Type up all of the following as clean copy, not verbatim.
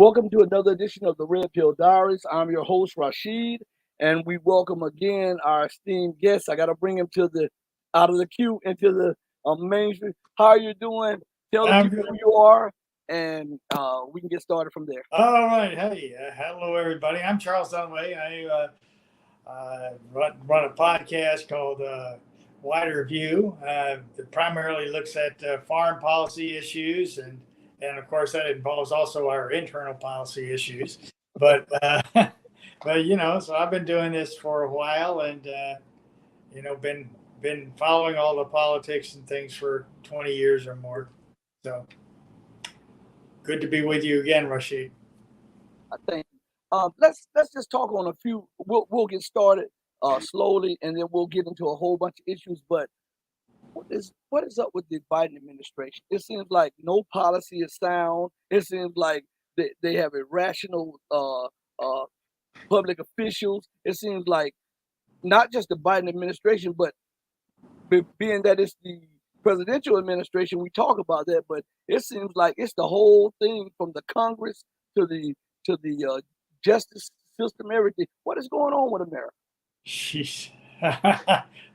Welcome to another edition of the Red Pill Diaries. I'm your host, Rashid, and we welcome again our esteemed guest. I got to bring him to the out of the queue into the mainstream. How are you doing? Tell the I'm people good. who you are, and we can get started from there. All right. Hey, hello, everybody. I'm Charles Dunaway. I run a podcast called Wider View that primarily looks at foreign policy issues. And of course, that involves also our internal policy issues. But, so I've been doing this for a while and, been following all the politics and things for 20 years or more. So good to be with you again, Rashid. I think let's just talk on a few. We'll get started slowly, and then we'll get into a whole bunch of issues. But what is up with the Biden administration? It seems like no policy is sound. It seems like they have irrational public officials. It seems like not just the Biden administration, but being that it's the presidential administration, we talk about that. But it seems like it's the whole thing from the Congress to the justice system, everything. What is going on with America? Sheesh.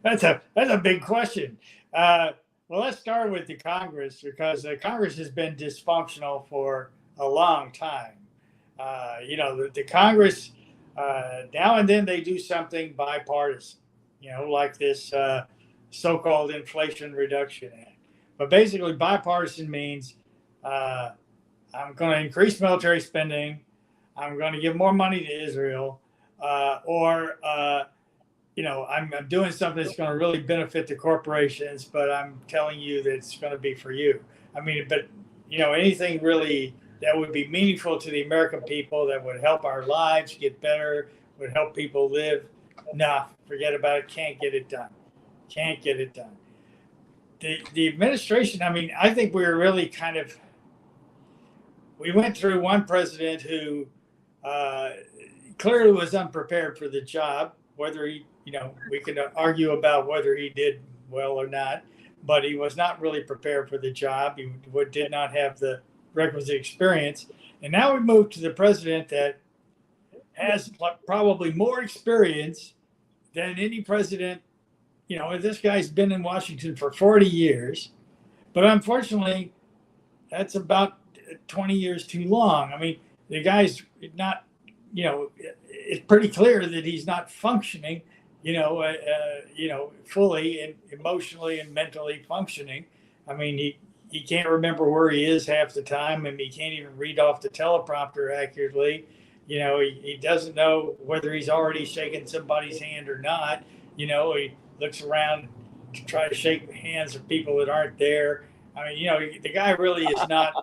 That's a big question. Well, let's start with the Congress because Congress has been dysfunctional for a long time. The Congress now and then they do something bipartisan, like this so-called Inflation Reduction Act. But basically, bipartisan means I'm going to increase military spending. I'm going to give more money to Israel, I'm doing something that's going to really benefit the corporations, but I'm telling you that it's going to be for you. Anything really that would be meaningful to the American people, that would help our lives get better, would help people live. Nah, forget about it. Can't get it done. Can't get it done. The administration, I think we were really we went through one president who clearly was unprepared for the job, whether he, we can argue about whether he did well or not, but he was not really prepared for the job. He did not have the requisite experience. And now we move to the president that has probably more experience than any president. This guy's been in Washington for 40 years, but unfortunately, that's about 20 years too long. The guy's not, it's pretty clear that he's not functioning, fully and emotionally and mentally functioning. He can't remember where he is half the time, and he can't even read off the teleprompter accurately. He doesn't know whether he's already shaking somebody's hand or not. He looks around to try to shake hands of people that aren't there. The guy really is not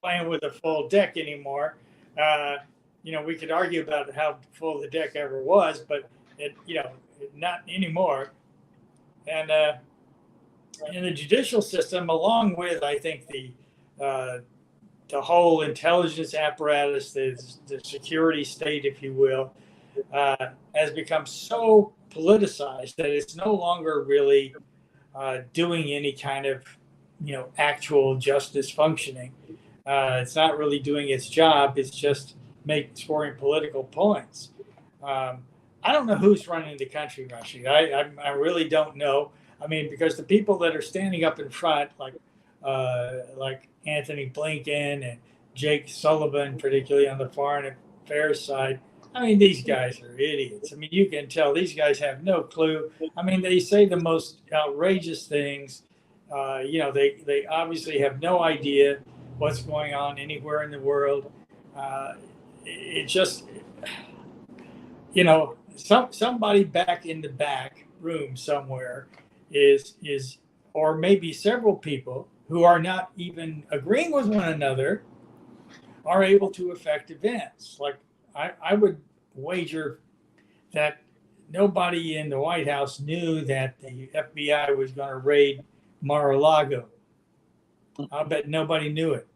playing with a full deck anymore. We could argue about how full the deck ever was, but not anymore. And in the judicial system, along with, I think, the whole intelligence apparatus, the security state, if you will, has become so politicized that it's no longer really doing any kind of, actual justice functioning. It's not really doing its job. It's just scoring political points. I don't know who's running the country, Rashid. I really don't know. Because the people that are standing up in front, like Anthony Blinken and Jake Sullivan, particularly on the foreign affairs side, these guys are idiots. You can tell these guys have no clue. They say the most outrageous things. They obviously have no idea what's going on anywhere in the world. It just, somebody back in the back room somewhere is, or maybe several people who are not even agreeing with one another, are able to affect events. Like I would wager that nobody in the White House knew that the FBI was going to raid Mar-a-Lago. I bet nobody knew it.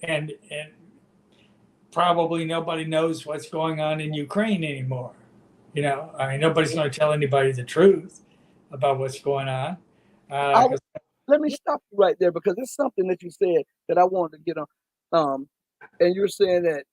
And probably nobody knows what's going on in Ukraine anymore. Nobody's going to tell anybody the truth about what's going on. Let me stop you right there because it's something that you said that I wanted to get on. um, and you're saying that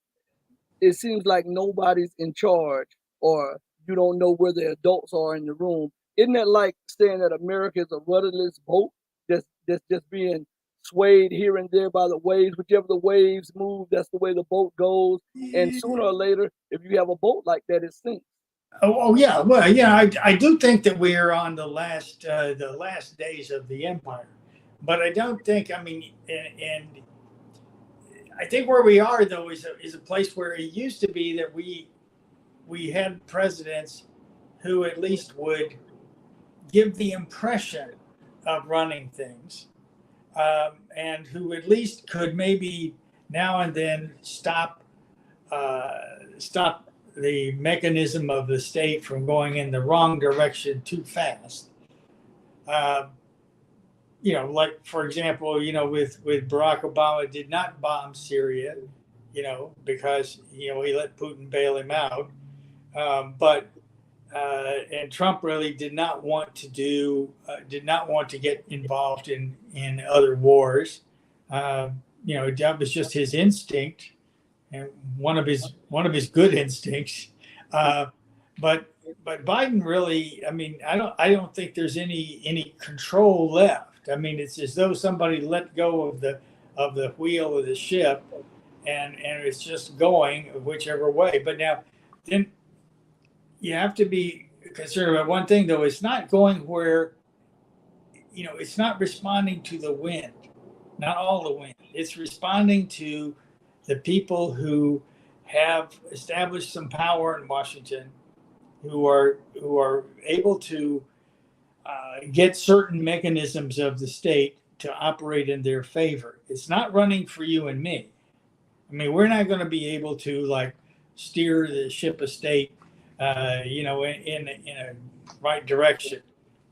it seems like nobody's in charge, or you don't know where the adults are in the room. Isn't that like saying that America is a rudderless boat that's just being swayed here and there by the waves? Whichever the waves move, that's the way the boat goes. And sooner or later, if you have a boat like that, it sinks. Oh yeah. Well, yeah, I do think that we are on the last days of the empire, but I don't think. I mean, and I think where we are though is a place where it used to be that we had presidents who at least would give the impression of running things, and who at least could maybe now and then stop the mechanism of the state from going in the wrong direction too fast. Uh, like for example, with Barack Obama did not bomb Syria, because he let Putin bail him out, but and Trump really did not want to get involved in other wars. That was just his instinct, and one of his good instincts. Uh, but Biden really, I mean, I don't think there's any control left. I mean, it's as though somebody let go of the wheel of the ship, and it's just going whichever way. But now, then you have to be concerned about one thing though. It's not going where, it's not responding to the wind, not all the wind. It's responding to the people who have established some power in Washington, who are able to get certain mechanisms of the state to operate in their favor. It's not running for you and me. I mean, we're not going to be able to like steer the ship of state, in a right direction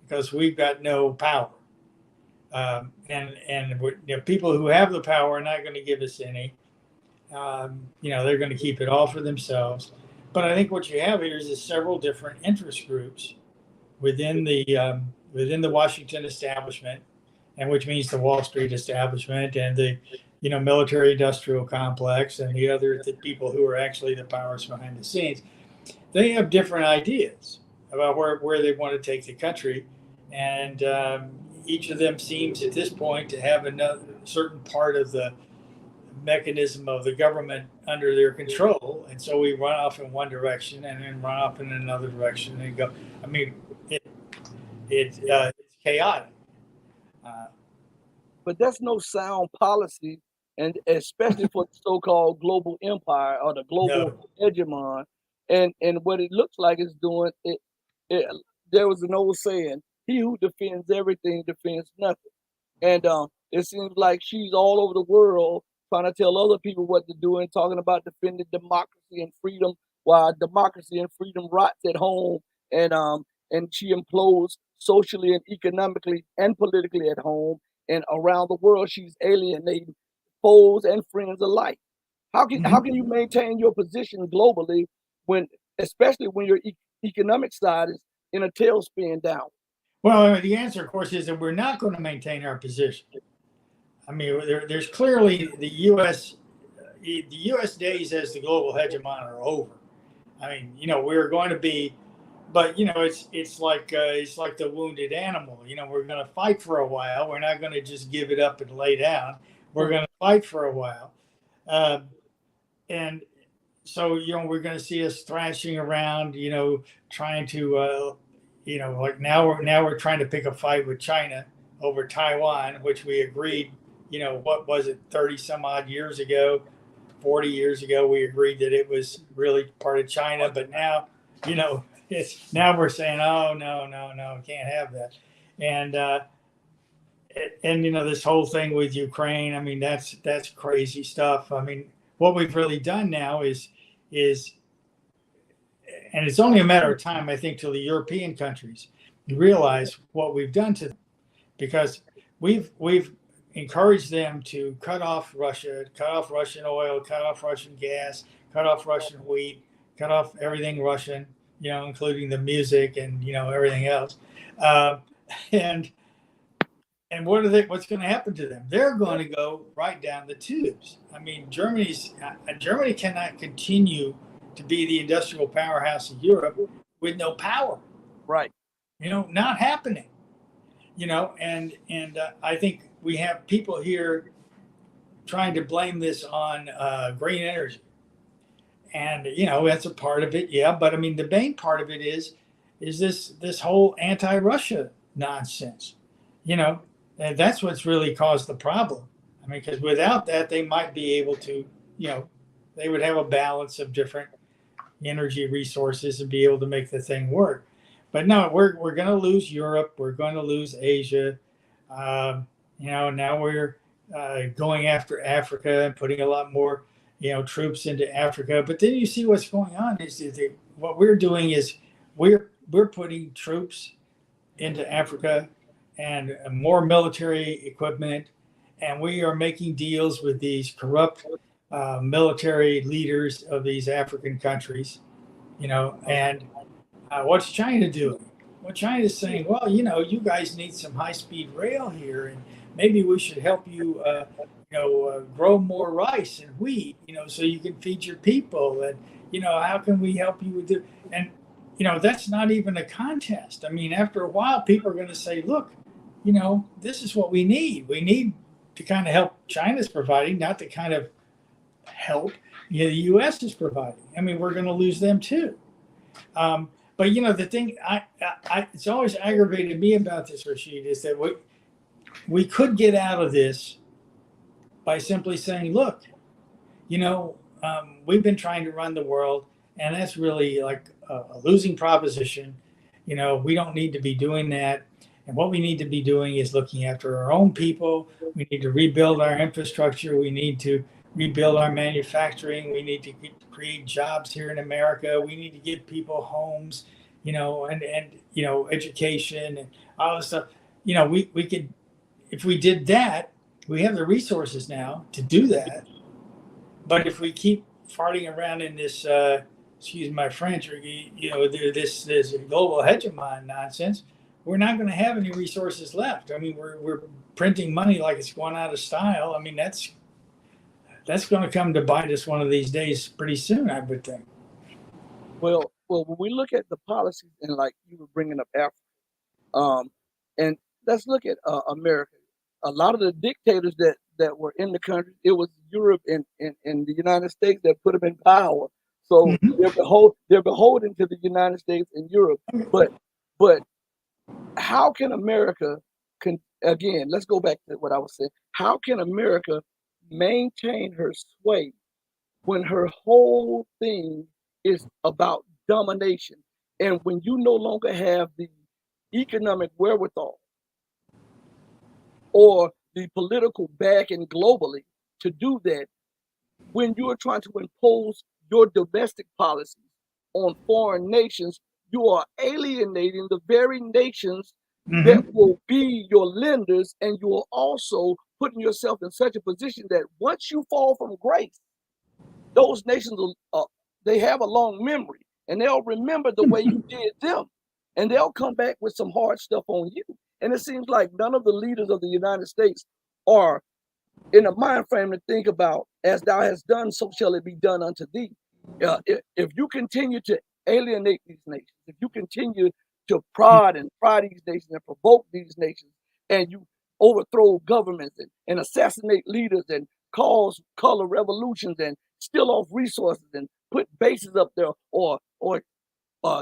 because we've got no power. And people who have the power are not going to give us any. They're going to keep it all for themselves. But I think what you have here is several different interest groups within the Washington establishment, and which means the Wall Street establishment and the military industrial complex and the people who are actually the powers behind the scenes. They have different ideas about where they want to take the country, and each of them seems at this point to have another certain part of the mechanism of the government under their control, and so we run off in one direction and then run off in another direction and go. I mean, it's chaotic. But that's no sound policy, and especially for the so-called global empire or the global hegemon. And what it looks like it's doing it. There was an old saying: "He who defends everything defends nothing." And it seems like she's all over the world trying to tell other people what to do and talking about defending democracy and freedom, while democracy and freedom rots at home, and she implodes socially and economically and politically at home, and around the world she's alienating foes and friends alike. How can you maintain your position globally when, especially when your economic side is in a tailspin down? Well, the answer, of course, is that we're not going to maintain our position. I mean, there's clearly the U.S. days as the global hegemon are over. I mean, we're going to be, but it's like the wounded animal. We're going to fight for a while. We're not going to just give it up and lay down. We're going to fight for a while, and so we're going to see us thrashing around. Trying to, like now we're trying to pick a fight with China over Taiwan, which we agreed. What was it, 30 some odd years ago, 40 years ago, we agreed that it was really part of China. But now, now we're saying, oh, no, can't have that. And this whole thing with Ukraine, I mean, that's crazy stuff. I mean, what we've really done now is, and it's only a matter of time, I think, till the European countries realize what we've done to them, because we've encouraged them to cut off Russia, cut off Russian oil, cut off Russian gas, cut off Russian wheat, cut off everything Russian, including the music and everything else, and what's going to happen to them? They're going to go right down the tubes. I mean, Germany cannot continue to be the industrial powerhouse of Europe with no power. Right. Not happening. And I think we have people here trying to blame this on green energy, and that's a part of it, yeah. But I mean, the main part of it is this whole anti-Russia nonsense, and that's what's really caused the problem. I mean, because without that, they might be able to, they would have a balance of different energy resources and be able to make the thing work. But no, we're going to lose Europe. We're going to lose Asia. Now we're going after Africa and putting a lot more, troops into Africa. But then you see what's going on is what we're doing is we're putting troops into Africa and more military equipment, and we are making deals with these corrupt military leaders of these African countries, and what's China doing? Well, China's saying, well, you guys need some high-speed rail here, and maybe we should help you, grow more rice and wheat, so you can feed your people. And, how can we help you with it? And, that's not even a contest. I mean, after a while, people are going to say, look, this is what we need. We need to kind of help China's providing, not the kind of help the U.S. is providing. I mean, we're going to lose them too. But the thing it's always aggravated me about this, Rashid, is that we could get out of this by simply saying, look, we've been trying to run the world, and that's really like a losing proposition. We don't need to be doing that. And what we need to be doing is looking after our own people. We need to rebuild our infrastructure. We need to rebuild our manufacturing. We need to create jobs here in America. We need to give people homes, and education and all this stuff. We could, if we did that, we have the resources now to do that. But if we keep farting around in this, excuse my French, or this global hegemon nonsense, we're not going to have any resources left. I mean, we're printing money like it's going out of style. I mean, that's going to come to bite us one of these days pretty soon, I would think. Well, when we look at the policies, and like you were bringing up Africa, and let's look at America. A lot of the dictators that were in the country, it was Europe and the United States that put them in power. So they're beholden to the United States and Europe. But how can America again? Let's go back to what I was saying. How can America maintain her sway when her whole thing is about domination, and when you no longer have the economic wherewithal or the political backing globally to do that, when you are trying to impose your domestic policies on foreign nations, you are alienating the very nations that will be your lenders, and you are also putting yourself in such a position that once you fall from grace, those nations they have a long memory, and they'll remember the way you did them, and they'll come back with some hard stuff on you. And it seems like none of the leaders of the United States are in a mind frame to think about, as thou hast done, so shall it be done unto thee. If you continue to alienate these nations, if you continue to pry these nations and provoke these nations, and you overthrow governments and assassinate leaders and cause color revolutions and steal off resources and put bases up there, or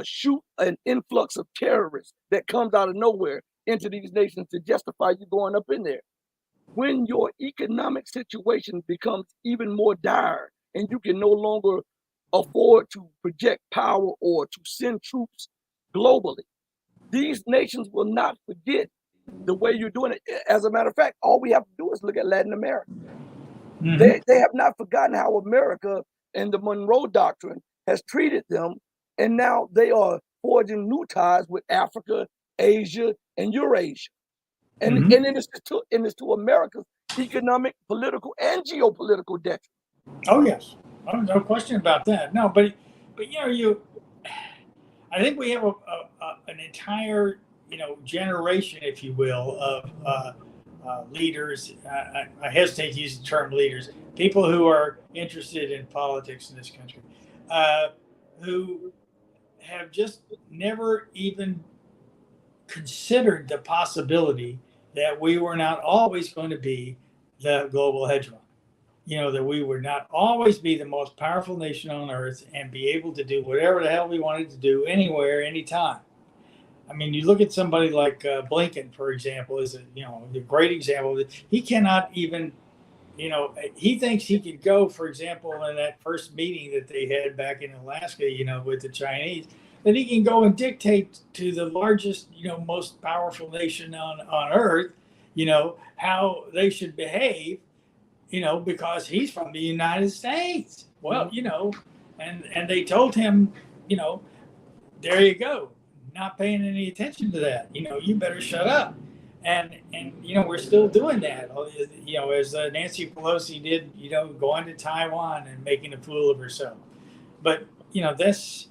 shoot an influx of terrorists that comes out of nowhere into these nations to justify you going up in there. When your economic situation becomes even more dire and you can no longer afford to project power or to send troops globally, these nations will not forget the way you're doing it. As a matter of fact, all we have to do is look at Latin America. They have not forgotten how America and the Monroe Doctrine has treated them, and now they are forging new ties with Africa, Asia, and Eurasia. And it's to America's economic, political, and geopolitical detriment. Oh yes, no question about that. No, but I think we have an entire generation, if you will, leaders. I hesitate to use the term leaders. People who are interested in politics in this country, who have just never even considered the possibility that we were not always going to be the global hegemon. That we would not always be the most powerful nation on earth and be able to do whatever the hell we wanted to do anywhere, anytime. I mean, you look at somebody like Blinken, for example, is a great example. He cannot even, he thinks he could go, for example, in that first meeting that they had back in Alaska, with the Chinese, that he can go and dictate to the largest, most powerful nation on earth, how they should behave, because he's from the United States. Well, and they told him, there you go, not paying any attention to that. You better shut up. And we're still doing that. As Nancy Pelosi did, going to Taiwan and making a fool of herself. But this,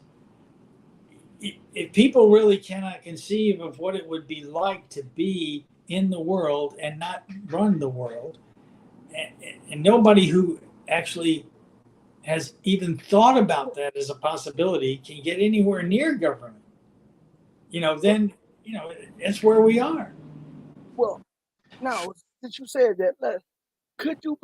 if people really cannot conceive of what it would be like to be in the world and not run the world, and nobody who actually has even thought about that as a possibility can get anywhere near government, then that's where we are. Well, now since you said that, could you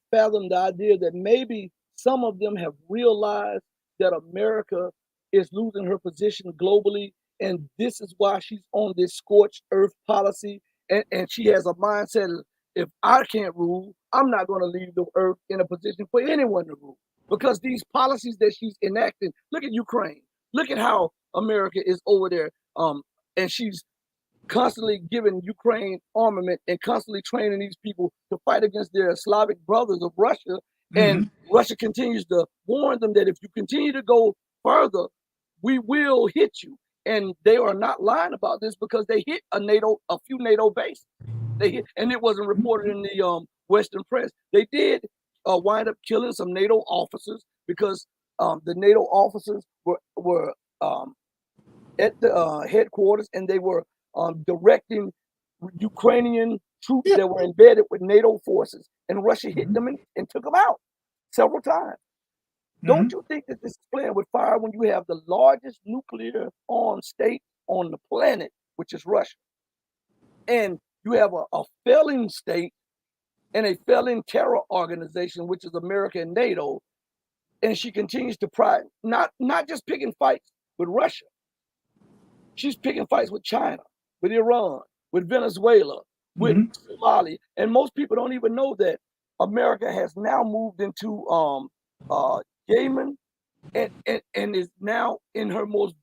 fathom the idea that maybe some of them have realized that America is losing her position globally, and this is why she's on this scorched earth policy, and she has a mindset of, if I can't rule, I'm not going to leave the earth in a position for anyone to rule. Because these policies that she's enacting, look at Ukraine, look at how America is over there, and she's constantly giving Ukraine armament and constantly training these people to fight against their Slavic brothers of Russia. And Russia continues to warn them that if you continue to go further, we will hit you. And they are not lying about this, because they hit a few NATO bases. They hit, and it wasn't reported in the Western press. They did wind up killing some NATO officers, because the NATO officers were at the headquarters, and they were directing Ukrainian troops that were embedded with NATO forces, and Russia hit them and took them out several times. Don't you think that this is playing with fire when you have the largest nuclear armed state on the planet, which is Russia, and you have a failing state and a failing terror organization, which is America and NATO, and she continues to pry, not just picking fights with Russia. She's picking fights with China, with Iran, with Venezuela, with Somalia. And most people don't even know that America has now moved into Yemen and is now in her most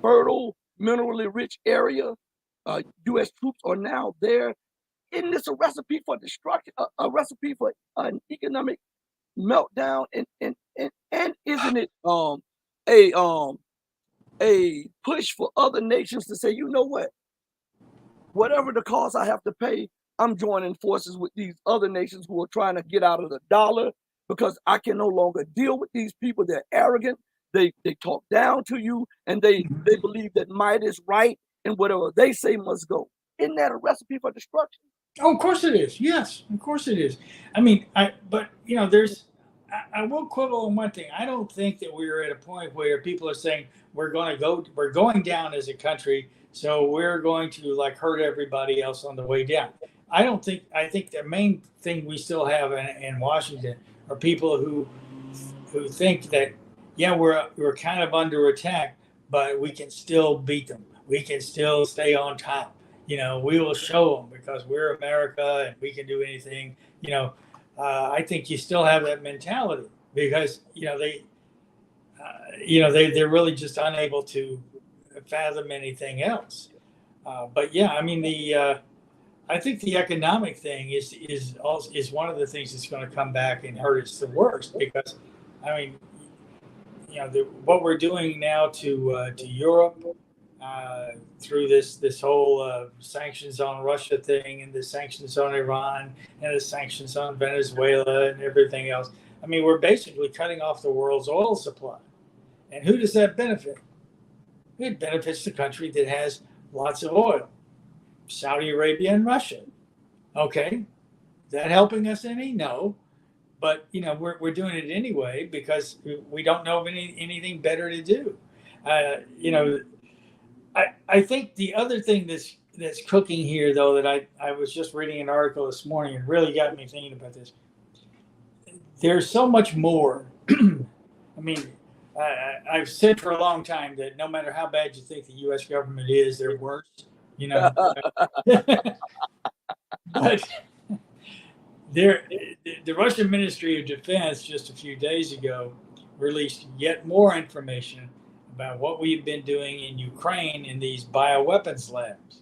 fertile, minerally rich area. U.S. troops are now there. Isn't this a recipe for destruction, a recipe for an economic meltdown? And isn't it a push for other nations to say, you know what, whatever the cost I have to pay, I'm joining forces with these other nations who are trying to get out of the dollar, because I can no longer deal with these people. They're arrogant. They talk down to you, and they believe that might is right, and whatever they say must go. Isn't that a recipe for destruction? Oh, of course it is. Yes, of course it is. I mean, I will quibble on one thing. I don't think that we're at a point where people are saying we're going down as a country, so we're going to like hurt everybody else on the way down. I think the main thing we still have in Washington are people who think that, we're kind of under attack, but we can still beat them. We can still stay on top. We will show them because we're America and we can do anything. I think you still have that mentality because they're really just unable to fathom anything else. But yeah, I mean I think the economic thing is one of the things that's going to come back and hurt us the worst, because I mean, what we're doing now to Europe through this whole sanctions on Russia thing, and the sanctions on Iran, and the sanctions on Venezuela and everything else. I mean, we're basically cutting off the world's oil supply. And who does that benefit? It benefits the country that has lots of oil. Saudi Arabia and Russia. Okay, is that helping us any? No, but we're doing it anyway because we don't know of anything better to do. You know, I think the other thing that's cooking here though that I was just reading an article this morning and really got me thinking about this. There's so much more. I mean, I've said for a long time that no matter how bad you think the U.S. government is, they're worse. You know, but there, the Russian Ministry of Defense just a few days ago released yet more information about what we've been doing in Ukraine in these bioweapons labs.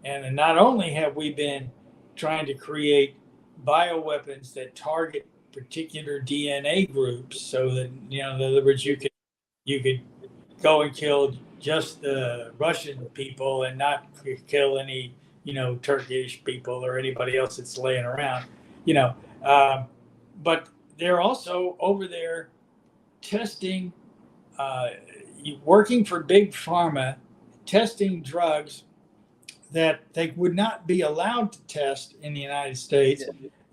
And not only have we been trying to create bioweapons that target particular DNA groups, so that in other words, you could go and kill just the Russian people and not kill any Turkish people or anybody else that's laying around, you know. Um, but they're also over there testing, uh, working for big pharma, testing drugs that they would not be allowed to test in the United States,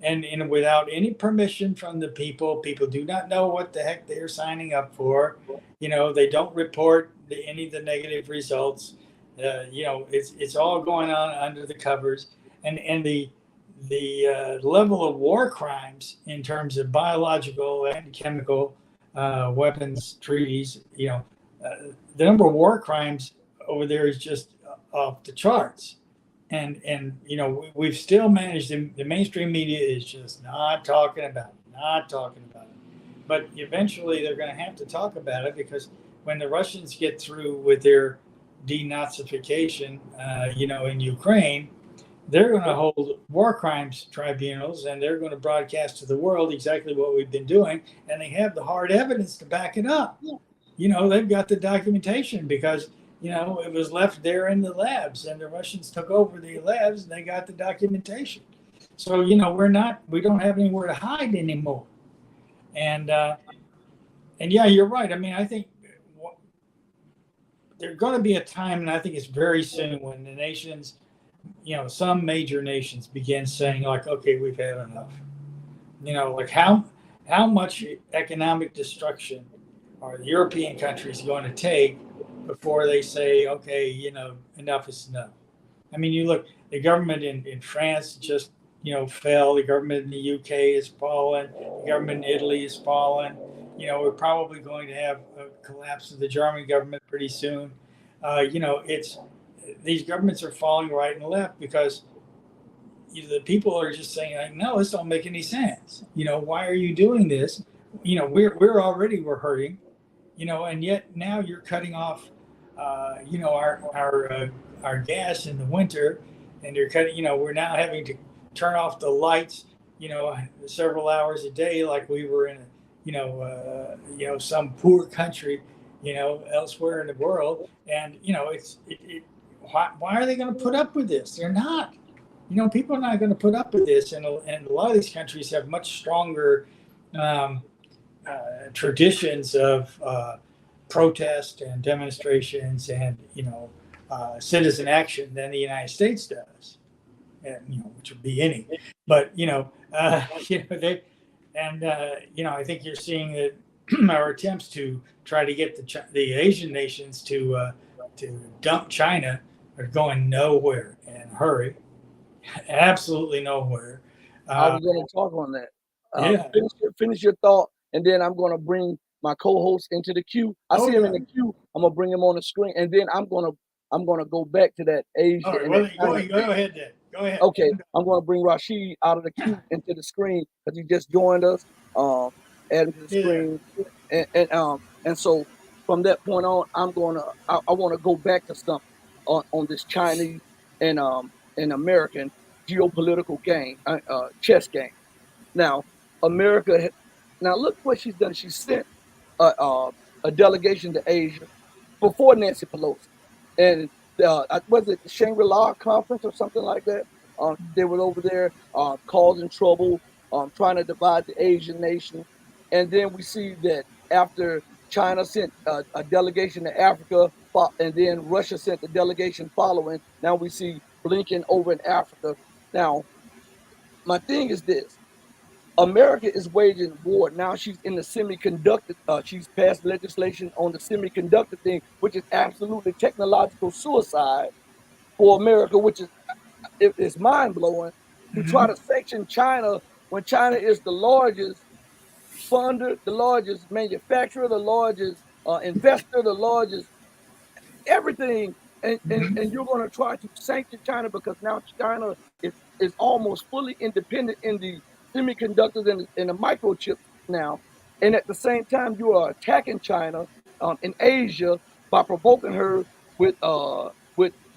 and without any permission from the people. People do not know what the heck they're signing up for. They don't report any of the negative results. It's all going on under the covers, and the level of war crimes in terms of biological and chemical weapons treaties. The number of war crimes over there is just off the charts. And we've still managed, the mainstream media is just not talking about it. But eventually they're going to have to talk about it, because when the Russians get through with their denazification, in Ukraine, they're going to hold war crimes tribunals, and they're going to broadcast to the world exactly what we've been doing. And they have the hard evidence to back it up. They've got the documentation, because it was left there in the labs, and the Russians took over the labs, and they got the documentation. So, we don't have anywhere to hide anymore. And yeah, you're right. I mean, I think there's going to be a time, and I think it's very soon, when the nations, some major nations begin saying, like, okay, we've had enough. Like how much economic destruction are the European countries going to take before they say, okay, enough is enough. I mean, you look, the government in France just, fell. The government in the UK has fallen. The government in Italy has fallen. We're probably going to have a collapse of the German government pretty soon. These governments are falling right and left because the people are just saying, like, no, this don't make any sense. Why are you doing this? We're hurting. And yet now you're cutting off, our gas in the winter, and they're cutting. We're now having to turn off the lights, several hours a day, like we were in, some poor country, elsewhere in the world. And why are they going to put up with this? They're not. People are not going to put up with this, and a lot of these countries have much stronger traditions of protest and demonstrations and citizen action than the United States does, and which would be any. But they, and I think you're seeing that our attempts to try to get the Asian nations to dump China are going nowhere in a hurry, absolutely nowhere. I was going to talk on that. Yeah. Finish your thought, and then I'm going to bring my co-host into the queue. I see him in the queue. I'm gonna bring him on the screen, and then I'm gonna go back to that Asia. All right, go ahead then. Go ahead. Okay, I'm gonna bring Rashid out of the queue into the screen because he just joined us. Add him to the screen, and so from that point on, I want to go back to something on this Chinese and American geopolitical game, chess game. Now, America. Now look what she's done. She sent a delegation to Asia before Nancy Pelosi, and was it the Shangri-La conference or something like that? They were over there causing trouble, trying to divide the Asian nation, and then we see that after China sent a delegation to Africa, and then Russia sent the delegation following. Now we see Blinken over in Africa. Now, my thing is this. America is waging war. Now she's in the semiconductor. She's passed legislation on the semiconductor thing, which is absolutely technological suicide for America, which is mind blowing to try Mm-hmm. to sanction China when China is the largest funder, the largest manufacturer, the largest investor, the largest everything, Mm-hmm. and you're going to try to sanction China because now China is almost fully independent in the semiconductors and the microchips now, and at the same time you are attacking China in Asia by provoking her with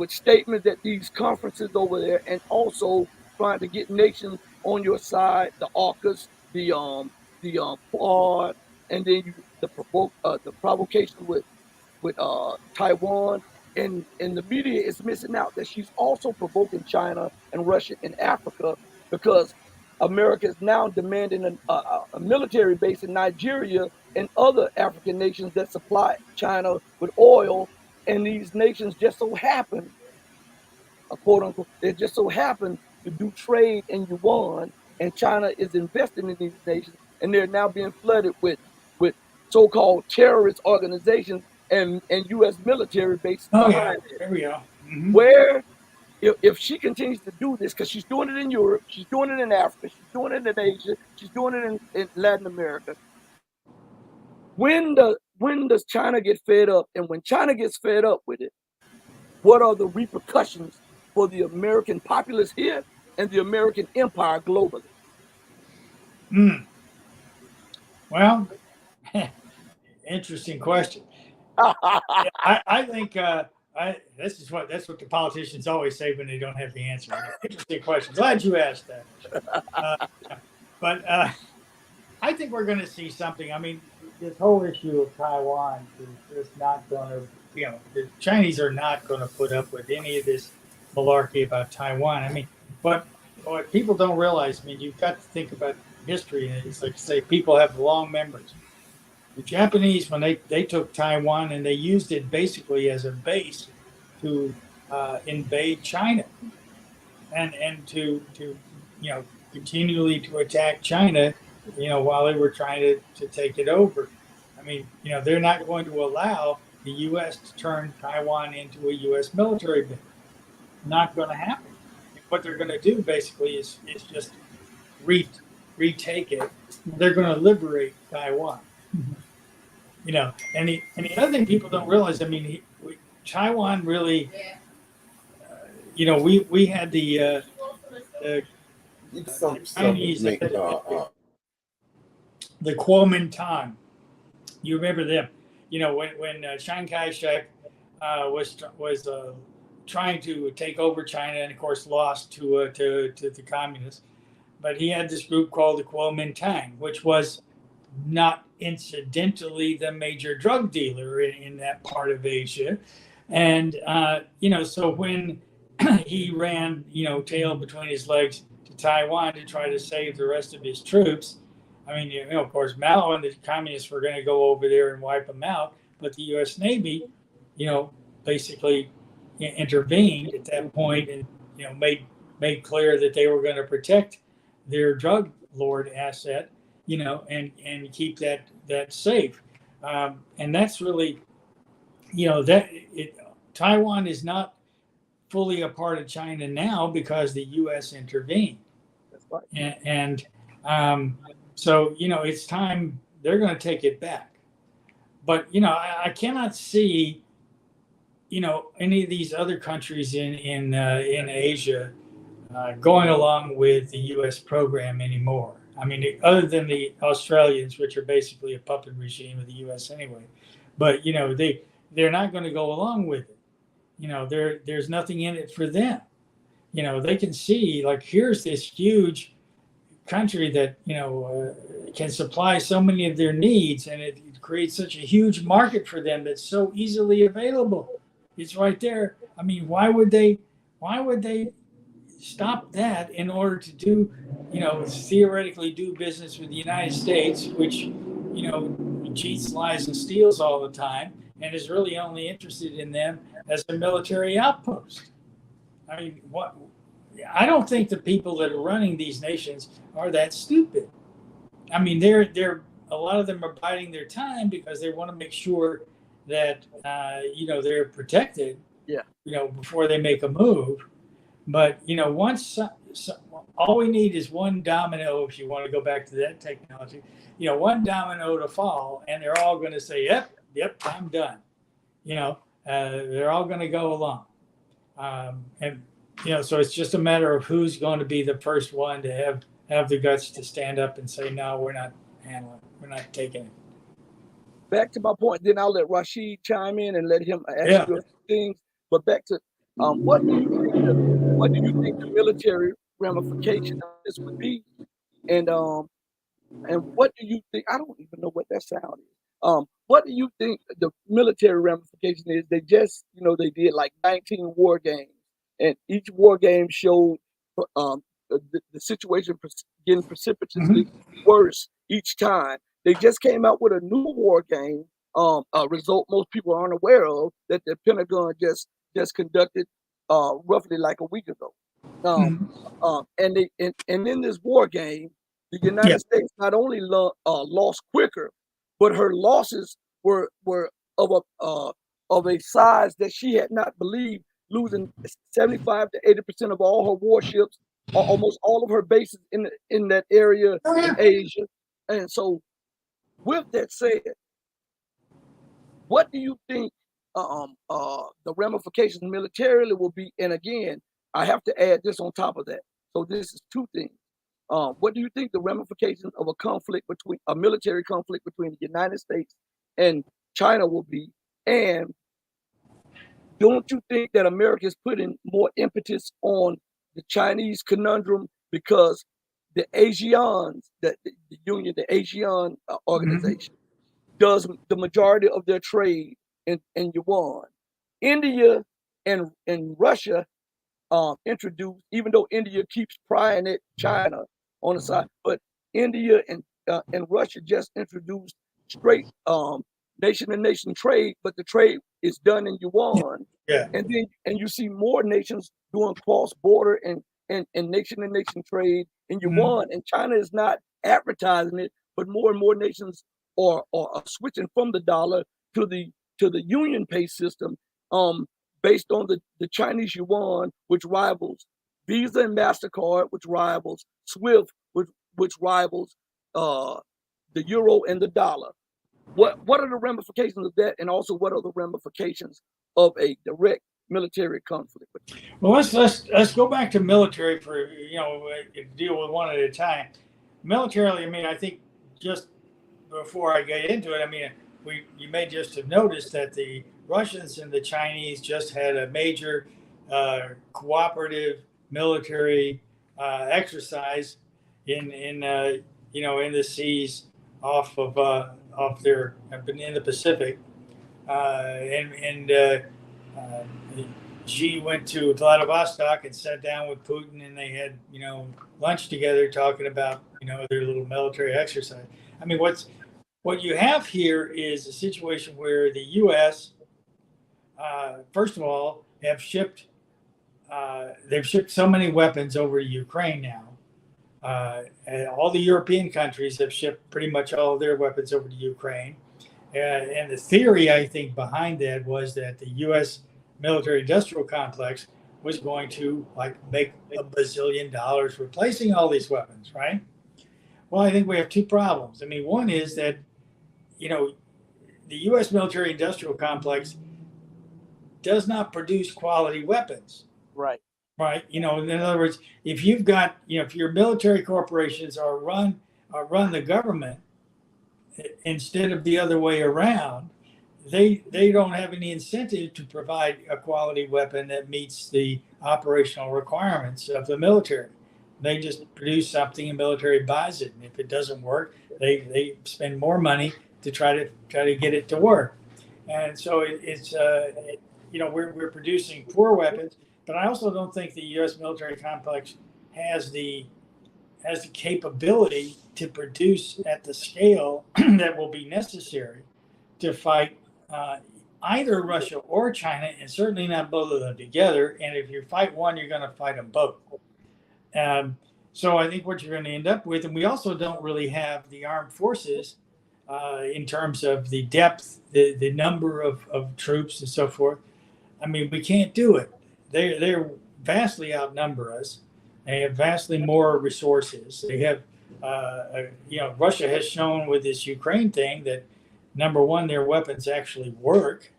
statements at these conferences over there, and also trying to get nations on your side, the AUKUS, the Quad, and then the provocation with Taiwan, and the media is missing out that she's also provoking China and Russia in Africa because America is now demanding a military base in Nigeria and other African nations that supply China with oil, and these nations just so happen, quote unquote, they just so happen to do trade in yuan, and China is investing in these nations, and they're now being flooded with so-called terrorist organizations and U.S. military bases Oh yeah, behind it. there we go. Mm-hmm. Where if she continues to do this, because she's doing it in Europe, she's doing it in Africa, she's doing it in Asia, she's doing it in Latin America. When does China get fed up? And when China gets fed up with it, what are the repercussions for the American populace here and the American empire globally? Mm. Well, interesting question. Yeah, I think that's what the politicians always say when they don't have the answer. Interesting question. Glad you asked that. Uh, but I think we're going to see something. I mean, this whole issue of Taiwan is just not going to. The Chinese are not going to put up with any of this malarkey about Taiwan. I mean, what people don't realize. I mean, you've got to think about history. And it's like say people have long memories. The Japanese, when they took Taiwan and they used it basically as a base to invade China and to continually to attack China, while they were trying to take it over. I mean, they're not going to allow the U.S. to turn Taiwan into a U.S. military base. Not going to happen. What they're going to do basically is just retake it. They're going to liberate Taiwan. And the other thing people don't realize, I mean, Taiwan really, we had the Chinese, the Kuomintang. You remember them? When Chiang Kai-shek was trying to take over China, and of course lost to the communists. But he had this group called the Kuomintang, which was not incidentally the major drug dealer in that part of Asia. And, so when he ran, tail between his legs to Taiwan to try to save the rest of his troops, I mean, of course, Mao and the communists were going to go over there and wipe them out. But the U.S. Navy, basically intervened at that point and, made clear that they were going to protect their drug lord asset, and keep that safe. And that's really, Taiwan is not fully a part of China now because the U.S. intervened. That's right. And so, it's time they're going to take it back. But, I cannot see, any of these other countries in Asia going along with the U.S. program anymore. I mean, other than the Australians, which are basically a puppet regime of the U.S. anyway. But, they're not going to go along with it. There's nothing in it for them. They can see, like, here's this huge country that, can supply so many of their needs, and it creates such a huge market for them that's so easily available. It's right there. I mean, why would they stop that in order to do, theoretically do business with the United States, which, cheats, lies, and steals all the time, and is really only interested in them as a military outpost? I mean, what? I don't think the people that are running these nations are that stupid. I mean, they're a lot of them are biding their time because they want to make sure that they're protected, Yeah. before they make a move. But once all we need is one domino, if you want to go back to that technology, one domino to fall, and they're all going to say, "Yep, I'm done." They're all going to go along, and so it's just a matter of who's going to be the first one to have the guts to stand up and say, "No, we're not handling it. We're not taking it." Back to my point. Then I'll let Rashid chime in and let him ask Yeah. you a few things. But back to what do you think the military ramification of this would be? And what do you think? I don't even know what that sound is. What do you think the military ramification is? They just, they did like 19 war games, and each war game showed the situation getting precipitously worse each time. They just came out with a new war game, a result most people aren't aware of, that the Pentagon just conducted roughly like a week ago. Um, and in this war game, the Yeah. United States not only lost quicker, but her losses were of a size that she had not believed, losing 75 to 80% of all her warships, almost all of her bases in that area Oh in yeah. Asia. And so, with that said, what do you think the ramifications militarily will be? And again, I have to add this on top of that. So this is two things. What do you think the ramifications of a military conflict between the United States and China will be? And don't you think that America is putting more impetus on the Chinese conundrum because the ASEAN, the Union, the ASEAN organization, does the majority of their trade in yuan? India and Russia introduced, even though India keeps prying at China on the side, but India and Russia just introduced straight nation to nation trade, but the trade is done in yuan, Yeah. and you see more nations doing cross border and nation to nation trade in yuan, and China is not advertising it, but more and more nations are switching from the dollar to the union pay system. Based on the Chinese yuan, which rivals Visa and MasterCard, which rivals SWIFT, which rivals the euro and the dollar. What are the ramifications of that? And also, what are the ramifications of a direct military conflict? Well, let's go back to military for deal with one at a time. Militarily, I mean, I think just before I get into it, I mean, you may just have noticed that the Russians and the Chinese just had a major cooperative military exercise in the seas off their in the Pacific, and uh, Xi went to Vladivostok and sat down with Putin, and they had lunch together, talking about their little military exercise. I mean, what you have here is a situation where the U.S. First of all they've shipped so many weapons over to Ukraine now. And all the European countries have shipped pretty much all of their weapons over to Ukraine. And the theory, I think, behind that was that the U.S. military-industrial complex was going to make $1 bazillion replacing all these weapons, right? Well, I think we have two problems. I mean, one is that the U.S. military-industrial complex does not produce quality weapons. Right. Right. In other words, if you've got, if your military corporations run the government instead of the other way around, they don't have any incentive to provide a quality weapon that meets the operational requirements of the military. They just produce something and military buys it, and if it doesn't work, they spend more money to try to get it to work. And so we're producing poor weapons. But I also don't think the U.S. military complex has the capability to produce at the scale that will be necessary to fight either Russia or China, and certainly not both of them together. And if you fight one, you're going to fight them both. Um, so I think what you're going to end up with, and we also don't really have the armed forces in terms of the depth, the number of troops and so forth. I mean, we can't do it. They're vastly outnumber us. They have vastly more resources. They have, Russia has shown with this Ukraine thing that number one, their weapons actually work.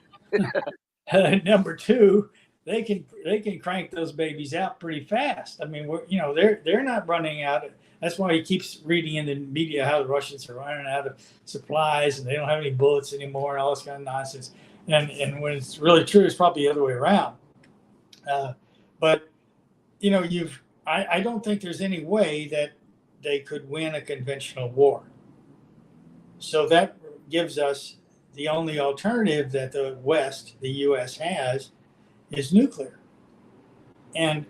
Number two, they can crank those babies out pretty fast. I mean, they're not running out. That's why he keeps reading in the media how the Russians are running out of supplies and they don't have any bullets anymore and all this kind of nonsense. And when it's really true, it's probably the other way around. But I don't think there's any way that they could win a conventional war. So that gives us the only alternative that the West, the U.S. has, is nuclear. And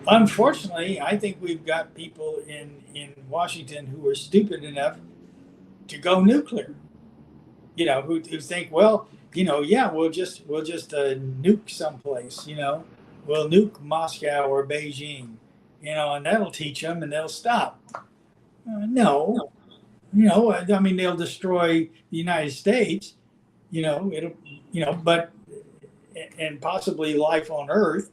unfortunately, I think we've got people in Washington who are stupid enough to go nuclear. Who think, well, yeah, we'll just nuke someplace. We'll nuke Moscow or Beijing, and that'll teach them, and they'll stop. No, I mean, they'll destroy the United States. But and possibly life on Earth,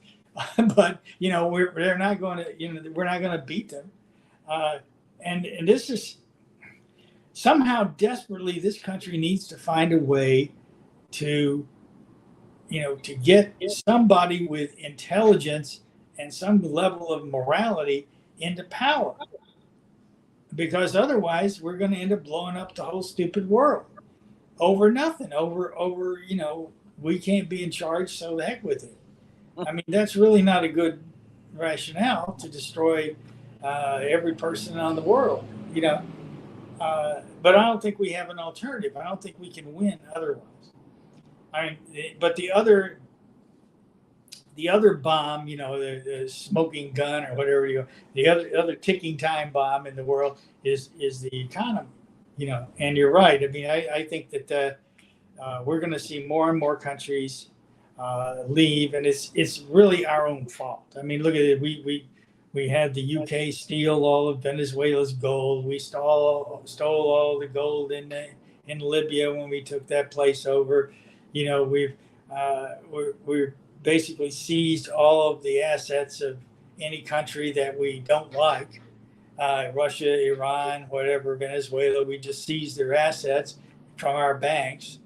but they're not going to. We're not going to beat them. And this is somehow desperately, this country needs to find a way to get somebody with intelligence and some level of morality into power, because otherwise we're going to end up blowing up the whole stupid world over nothing, over we can't be in charge, so the heck with it. I mean, that's really not a good rationale to destroy every person on the world, but I don't think we have an alternative. I don't think we can win otherwise. I mean, but the other bomb, the smoking gun or whatever the other ticking time bomb in the world is the economy, And you're right. I mean, I think that we're going to see more and more countries leave, and it's really our own fault. I mean, look at it. We had the UK steal all of Venezuela's gold. We stole all the gold in Libya when we took that place over. We're basically seized all of the assets of any country that we don't like. Russia, Iran, whatever, Venezuela, we just seized their assets from our banks.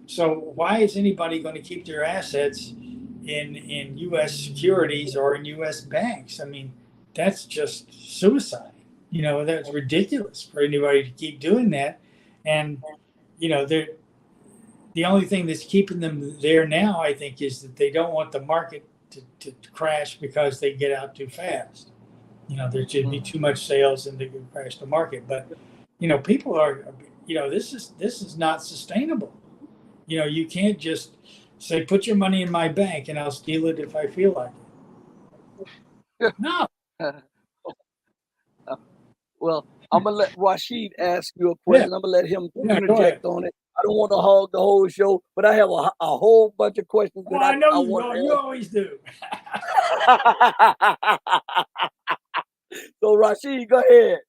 So why is anybody going to keep their assets in U.S. securities or in U.S. banks? I mean, that's just suicide. That's ridiculous for anybody to keep doing that. And, the only thing that's keeping them there now, I think, is that they don't want the market to crash because they get out too fast. There should be too much sales and they could crash the market. But, people are, this is not sustainable. You can't just say, put your money in my bank and I'll steal it if I feel like it. No. Well, I'm going to let Rashid ask you a question. I'm going to let him interject on it. I don't want to hog the whole show, but I have a whole bunch of questions that I know I want. You always do. So Rashid, go ahead.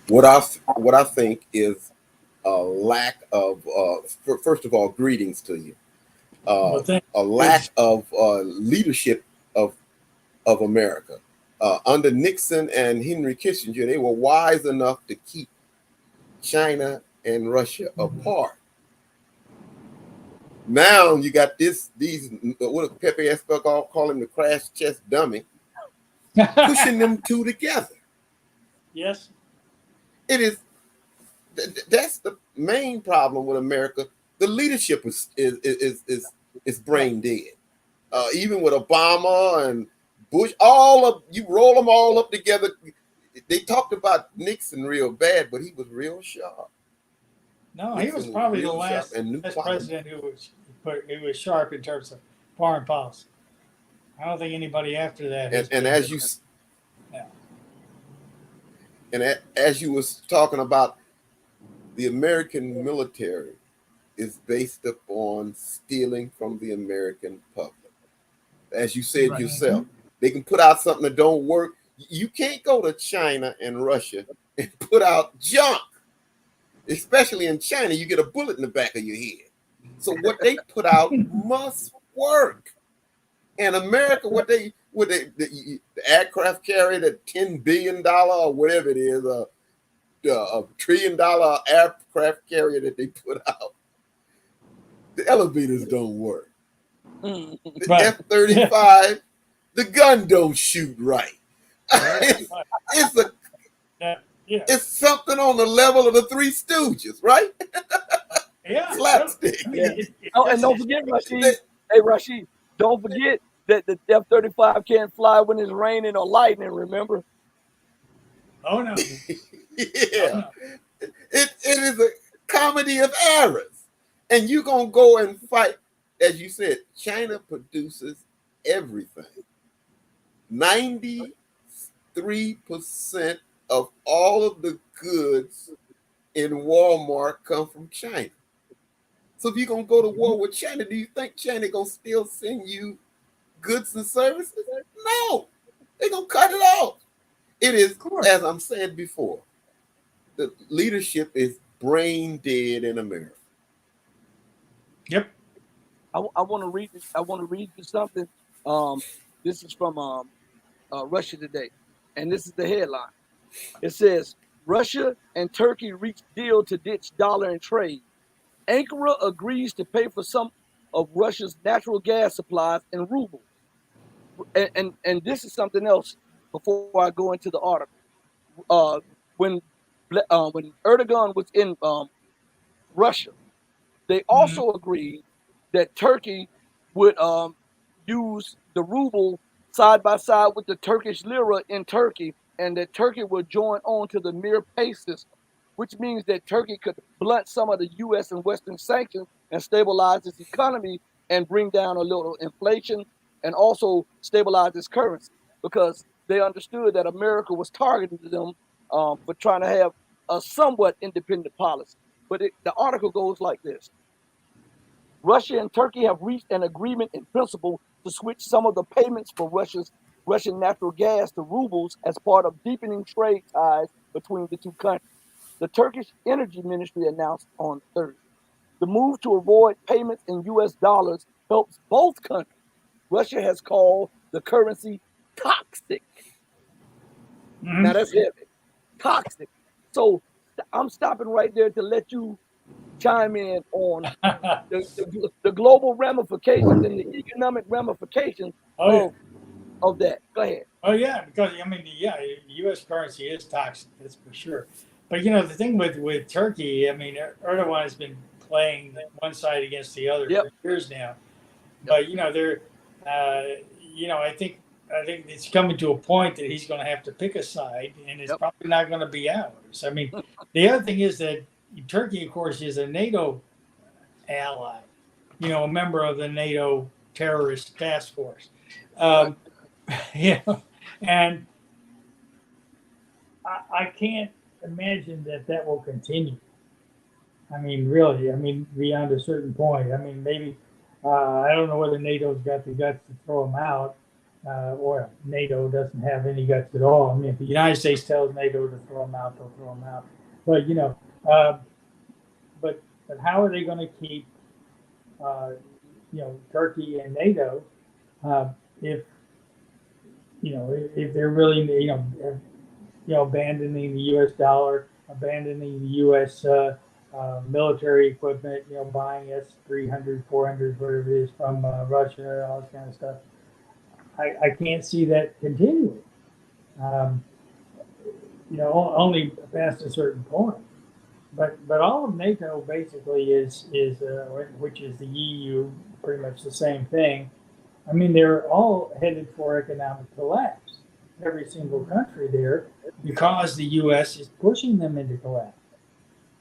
What I think is a lack of first of all, greetings to you. A lack of leadership of America. Under Nixon and Henry Kissinger, they were wise enough to keep China and Russia apart. Now you got these what Pepe Escobar call him, the crash test dummy, pushing them two together. Yes, it is. That's the main problem with America. The leadership is brain dead. Even with Obama and Bush, you roll them all up together. They talked about Nixon real bad, but he was real sharp. No, Nixon he was probably the last president who was sharp in terms of foreign policy. I don't think anybody after that. And as you was talking about the American military is based upon stealing from the American public. As you said yourself, they can put out something that don't work. You can't go to China and Russia and put out junk. Especially in China, you get a bullet in the back of your head. So what they put out must work. And America, the aircraft carrier, that $10 billion or whatever it is, a $1 trillion aircraft carrier that they put out, the elevators don't work. The F-35, the gun don't shoot right. It's something on the level of the Three Stooges, right? Yeah. Slapstick. And don't forget, Rashid. Hey, Rashid, don't forget that the F-35 can't fly when it's raining or lightning, remember? Oh, no. Yeah. It is a comedy of errors. And you're going to go and fight. As you said, China produces everything. 93% of all of the goods in Walmart come from China. So if you're going to go to war with China, do you think China going to still send you goods and services? No. They're going to cut it off. It is, as I'm saying before, the leadership is brain dead in America. Yep. I want to read this. I want to read you something. This is from Russia Today, and this is the headline. It says, Russia and Turkey reach deal to ditch dollar in trade. Ankara agrees to pay for some of Russia's natural gas supplies in rubles. And this is something else before I go into the article. When Erdogan was in Russia, they also agreed that Turkey would use the ruble side by side with the Turkish lira in Turkey, and that Turkey would join on to the Mir pay system, which means that Turkey could blunt some of the U.S. and Western sanctions and stabilize its economy and bring down a little inflation and also stabilize its currency, because they understood that America was targeting them for trying to have a somewhat independent policy. But the article goes like this. Russia and Turkey have reached an agreement in principle to switch some of the payments for Russian natural gas to rubles as part of deepening trade ties between the two countries. The Turkish Energy Ministry announced on Thursday. The move to avoid payments in U.S. dollars helps both countries. Russia has called the currency toxic. Now that's heavy. Toxic. So I'm stopping right there to let you chime in on the global ramifications and the economic ramifications of that. Go ahead. Oh, yeah, because, I mean, the U.S. currency is toxic, that's for sure. But, the thing with Turkey, I mean, Erdogan has been playing one side against the other for years now. But, they're, I think it's coming to a point that he's going to have to pick a side, and it's probably not going to be ours. I mean, the other thing is that Turkey, of course, is a NATO ally, a member of the NATO terrorist task force. And I can't imagine that will continue. I mean, really, beyond a certain point. I mean, maybe, I don't know whether NATO's got the guts to throw them out, or NATO doesn't have any guts at all. I mean, if the United States tells NATO to throw them out, they'll throw them out. But, but how are they going to keep, Turkey and NATO if they're really, abandoning the U.S. dollar, abandoning the U.S. Military equipment, buying S-300, 400, whatever it is from Russia, all this kind of stuff. I can't see that continuing. Only past a certain point. But all of NATO basically is which is the EU, pretty much the same thing. I mean, they're all headed for economic collapse, every single country there, because the U.S. is pushing them into collapse.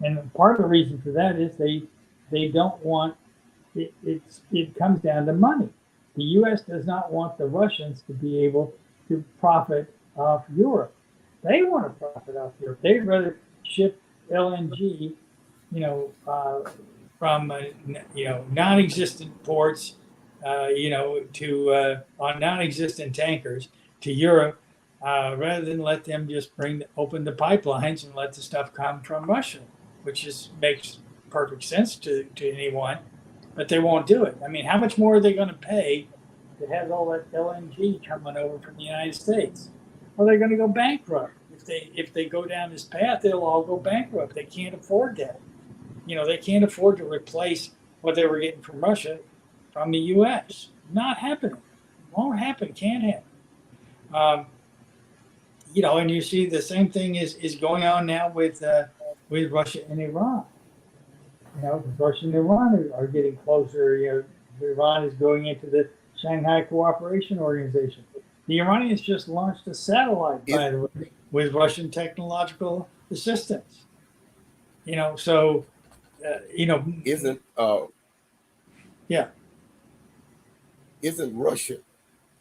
And part of the reason for that is they don't want it. It comes down to money. The U.S. does not want the Russians to be able to profit off Europe. They want to profit off Europe. They'd rather ship LNG from non-existent ports, to on non-existent tankers to Europe, rather than let them just open the pipelines and let the stuff come from Russia, which makes perfect sense to anyone, but they won't do it. I mean, how much more are they going to pay to have all that LNG coming over from the United States? Well, they're going to go bankrupt. If they go down this path, they'll all go bankrupt. They can't afford that. They can't afford to replace what they were getting from Russia from the U.S. Not happening. Won't happen. Can't happen. And you see the same thing is going on now with Russia and Iran. Russia and Iran are getting closer. Iran is going into the Shanghai Cooperation Organization. The Iranians just launched a satellite, by the way, with Russian technological assistance. So, isn't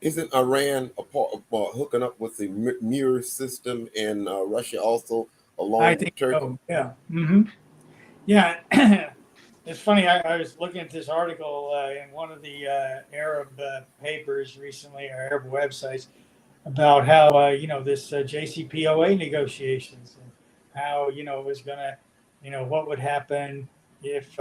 isn't Iran a part of hooking up with the mirror system in Russia also, along with Turkey? So, yeah. Mm-hmm. Yeah. It's funny. I was looking at this article in one of the Arab papers recently, or Arab websites, about how this JCPOA negotiations, and how it was gonna, what would happen if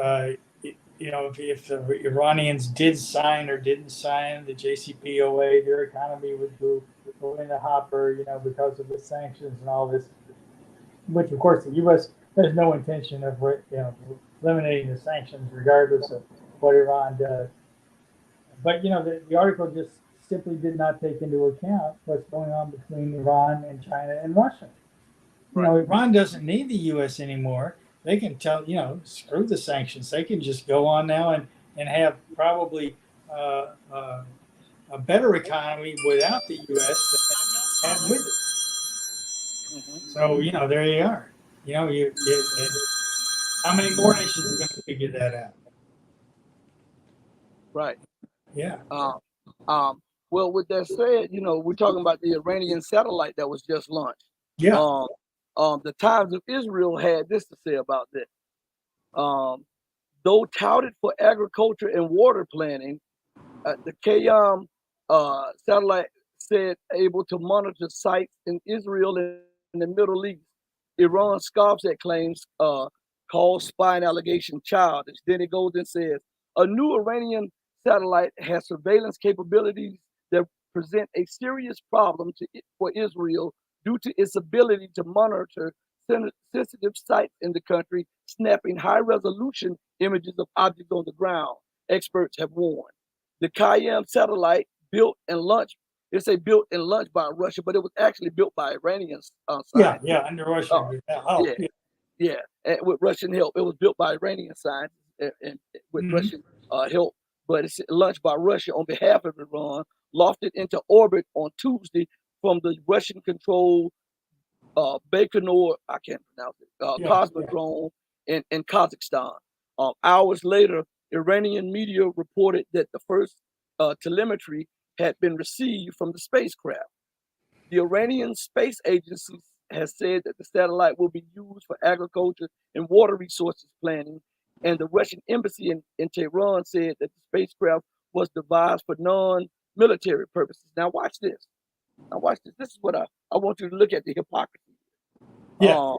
if the Iranians did sign or didn't sign the JCPOA, their economy would go in the hopper, because of the sanctions and all this. Which, of course, the U.S. has no intention of eliminating the sanctions, regardless of what Iran does. But the article just simply did not take into account what's going on between Iran and China and Russia. Right. Iran doesn't need the U.S. anymore. They can screw the sanctions. They can just go on now and have probably a better economy without the U.S. than have with it. Mm-hmm. So, there you are. How many more nations are going to figure that out? Right. Yeah. Well, with that said, we're talking about the Iranian satellite that was just launched. Yeah. The Times of Israel had this to say about this. Though touted for agriculture and water planning, the Kayam satellite said able to monitor sites in Israel and in the Middle East. Iran scoffs at claims, calls spying allegation childish. Then it goes and says, a new Iranian satellite has surveillance capabilities that present a serious problem for Israel due to its ability to monitor sensitive sites in the country, snapping high-resolution images of objects on the ground, experts have warned. The Kayam satellite built and launched by Russia, but it was actually built by Iranians. Yeah, under Russian. And with Russian help. It was built by Iranian scientists and with Russian help, but it's launched by Russia on behalf of Iran, lofted into orbit on Tuesday from the Russian-controlled Baikonur, I can't pronounce it, Cosmodrome in Kazakhstan. Hours later, Iranian media reported that the first telemetry had been received from the spacecraft. The Iranian Space Agency has said that the satellite will be used for agriculture and water resources planning, and the Russian embassy in Tehran said that the spacecraft was devised for non-military purposes. Now watch this. This is what I want you to look at, the hypocrisy. Yeah.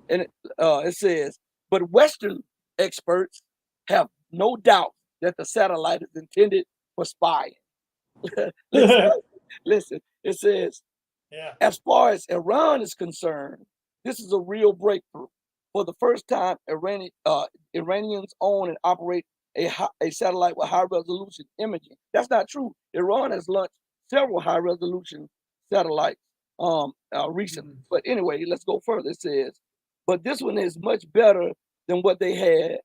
And it says, but Western experts have no doubt that the satellite is intended for spying. Listen, it says, as far as Iran is concerned, this is a real breakthrough. For the first time, Iranians own and operate a satellite with high-resolution imaging. That's not true. Iran has launched several high-resolution satellites recently. But anyway, let's go further. It says, but this one is much better than what they had.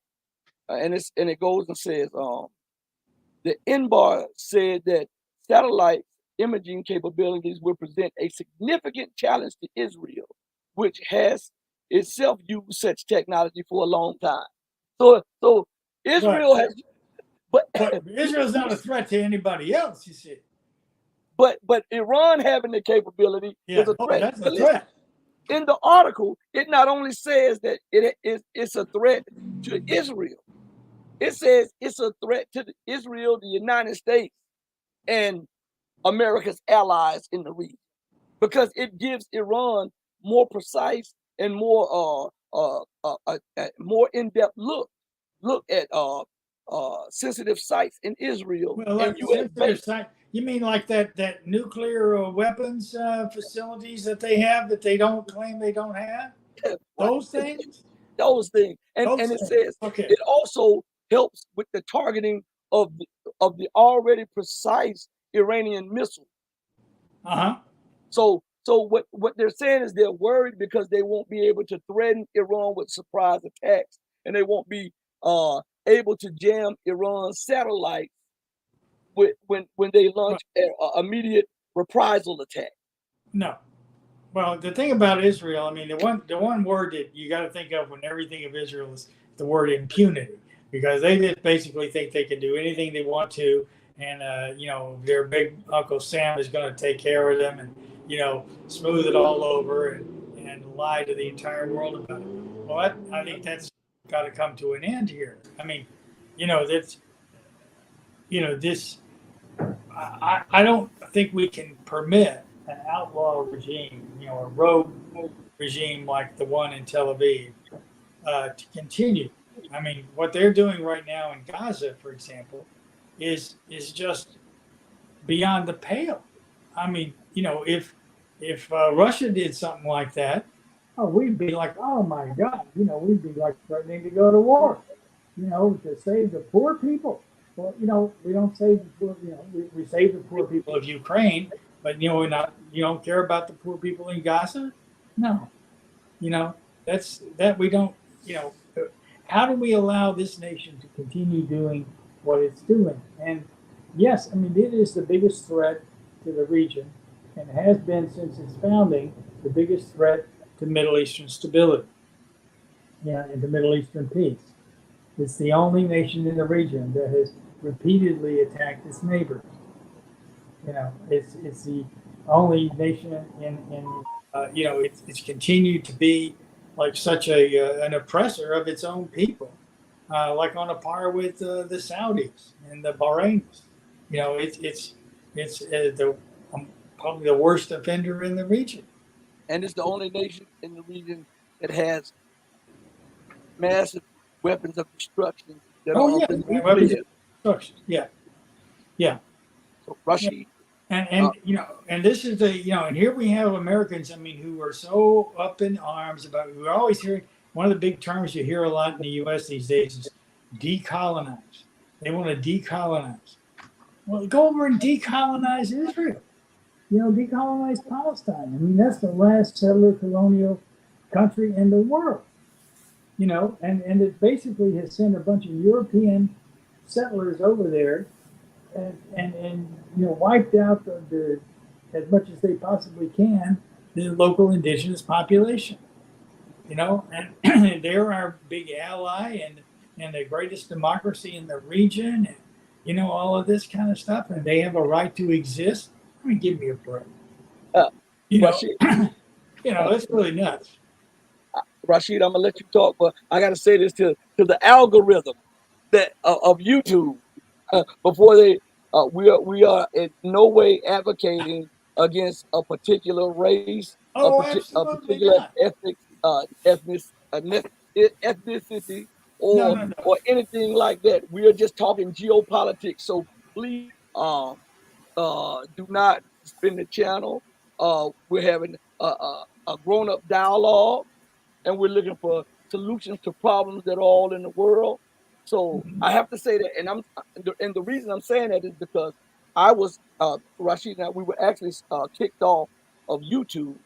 And it goes and says, the INBAR said that satellite imaging capabilities will present a significant challenge to Israel, which has itself used such technology for a long time. So Israel has, but Israel's not a threat to anybody else, you see. But Iran having the capability is a threat. That's a threat. in the article, it not only says that it's a threat to Israel, it says it's a threat to Israel, the United States, and America's allies in the region, because it gives Iran more precise and more more in-depth look at sensitive sites in Israel Well, and like U.S. base. you mean like that nuclear weapons facilities that they have that they don't claim they don't have? Those things? Those things. And Those it things. says Okay. it also helps with the targeting of the already precise Iranian missile. Uh-huh. So what they're saying is they're worried because they won't be able to threaten Iran with surprise attacks, and they won't be able to jam Iran's satellites when they launch an immediate reprisal attack. No. Well, the thing about Israel, I mean, the one word that you got to think of when everything of Israel is the word impunity, because they just basically think they can do anything they want to, and you know, their big Uncle Sam is going to take care of them, and you know, smooth it all over and lie to the entire world about it. Well, I think that's got to come to an end here. I mean, you know, that's you know this. I don't think we can permit an outlaw regime, you know, a rogue regime like the one in Tel Aviv, to continue. I mean, what they're doing right now in Gaza, for example, is just beyond the pale. I mean, you know, if Russia did something like that, oh, we'd be like, oh my God, you know, we'd be like threatening to go to war, you know, to save the poor people. Well, you know, we don't save the poor, you know, we save the poor people of Ukraine, but you know, you don't care about the poor people in Gaza? No, you know, that we don't, you know, how do we allow this nation to continue doing what it's doing? And yes, I mean, it is the biggest threat to the region and has been since its founding the biggest threat to Middle Eastern stability, yeah, and to Middle Eastern peace. It's the only nation in the region that has repeatedly attacked its neighbors. You know, it's the only nation in you know, it's continued to be like such an oppressor of its own people, like on a par with the Saudis and the Bahrainis. You know, it's the probably the worst offender in the region. And it's the only nation in the region that has massive weapons of destruction that Oh are yeah, up in weapons of nuclear. destruction. Yeah, yeah. So Russia, And you know, and this is the, you know, and here we have Americans, I mean, who are so up in arms about, we're always hearing, one of the big terms you hear a lot in the US these days is decolonize. They want to decolonize. Well, go over and decolonize Israel. You know, decolonize Palestine. I mean, that's the last settler colonial country in the world. You know, and it basically has sent a bunch of European settlers over there and you know, wiped out the as much as they possibly can the local indigenous population. You know, and they're our big ally and the greatest democracy in the region, and you know, all of this kind of stuff, and they have a right to exist. I mean, give me a break. You know, Rashid, you know, it's really nuts. Rashid, I'm gonna let you talk, but I gotta say this to the algorithm that of YouTube before they we are in no way advocating against a particular race, Oh, a absolutely particular not. ethnicity, No, no, no. or anything like that. We are just talking geopolitics. So please, do not spin the channel. We're having a grown up dialogue, and we're looking for solutions to problems that are all in the world. So I have to say that, and the reason I'm saying that is because I was Rashid and I, we were actually kicked off of YouTube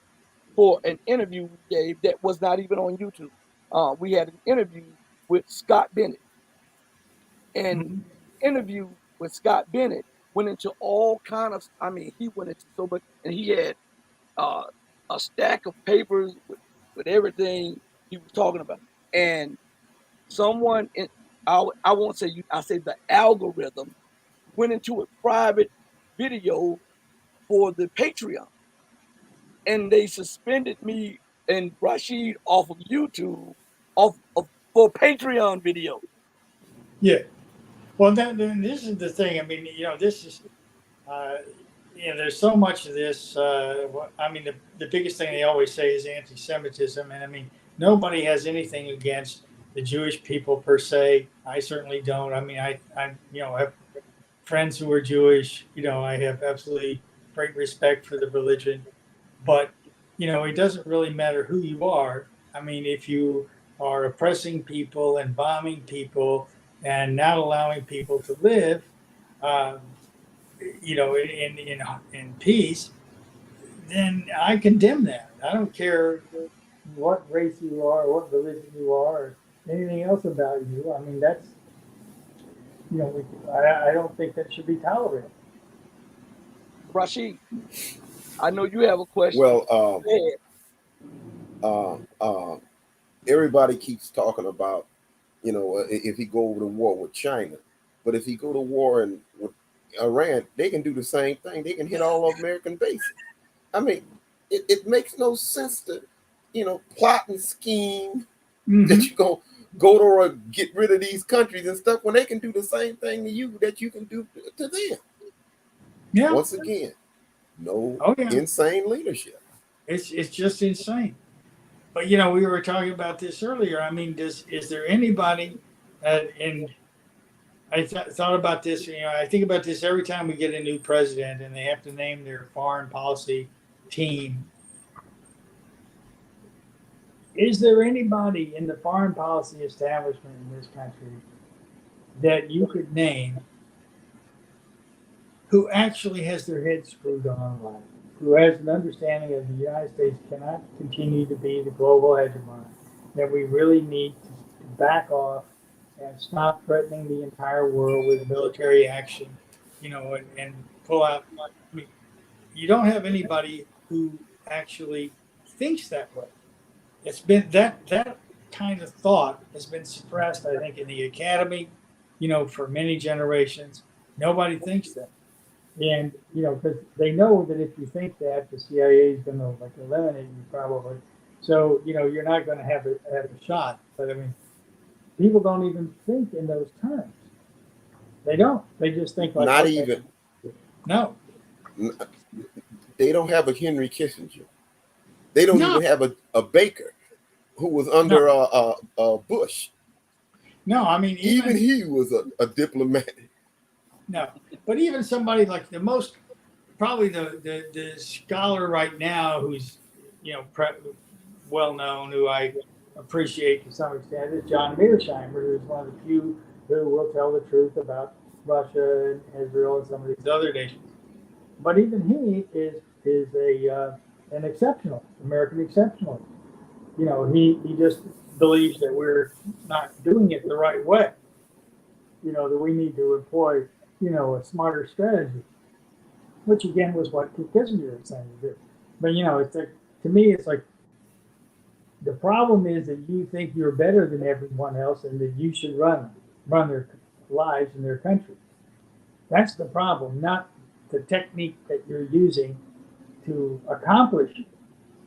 for an interview we gave that was not even on YouTube. We had an interview with Scott Bennett, and interview with Scott Bennett went into all kind of. I mean, he went into so much, and he had uh, a stack of papers with everything he was talking about. And someone, I won't say you, I say the algorithm went into a private video for the Patreon, and they suspended me and Rashid off of YouTube, for Patreon video. Yeah. Well, then this is the thing. I mean, this is, there's so much of this. I mean, the biggest thing they always say is anti-Semitism, and I mean, nobody has anything against the Jewish people per se. I certainly don't. I mean, I have friends who are Jewish. I have absolutely great respect for the religion, but it doesn't really matter who you are. I mean, if you are oppressing people and bombing people and not allowing people to live, in peace, then I condemn that. I don't care what race you are, or what religion you are, or anything else about you. I mean, that's I don't think that should be tolerated. Rashid, I know you have a question. Well, everybody keeps talking about, if he go over to war with China, but if he go to war with Iran, they can do the same thing. They can hit all of American bases. I mean, it makes no sense to, plot and scheme that you go to or get rid of these countries and stuff when they can do the same thing to you that you can do to them. Yeah. Once again, insane leadership. It's just insane. But we were talking about this earlier. I mean, is there anybody? And I thought about this. I think about this every time we get a new president and they have to name their foreign policy team. Is there anybody in the foreign policy establishment in this country that you could name who actually has their head screwed on right, who has an understanding of the United States cannot continue to be the global hegemon, that we really need to back off and stop threatening the entire world with military action, and pull out? I mean, you don't have anybody who actually thinks that way. It's been that kind of thought has been suppressed, I think, in the academy, for many generations. Nobody thinks that. And, because they know that if you think that, the CIA is going to eliminate you probably. So, you're not going to have a shot. But I mean, people don't even think in those terms. They don't. They just think like, not even. No. They don't have a Henry Kissinger. They don't even have a Baker who was under Bush. No, I mean, even he was a diplomat. No, but even somebody like probably the scholar right now who's well known, who I appreciate to some extent, is John Mearsheimer, who's one of the few who will tell the truth about Russia and Israel and some of these other nations. But even he is an exceptional American exceptionalist. He just believes that we're not doing it the right way. That we need to employ a smarter strategy, which again was what Kissinger was saying to do. But it's like, to me, it's like the problem is that you think you're better than everyone else and that you should run their lives in their country. That's the problem, not the technique that you're using to accomplish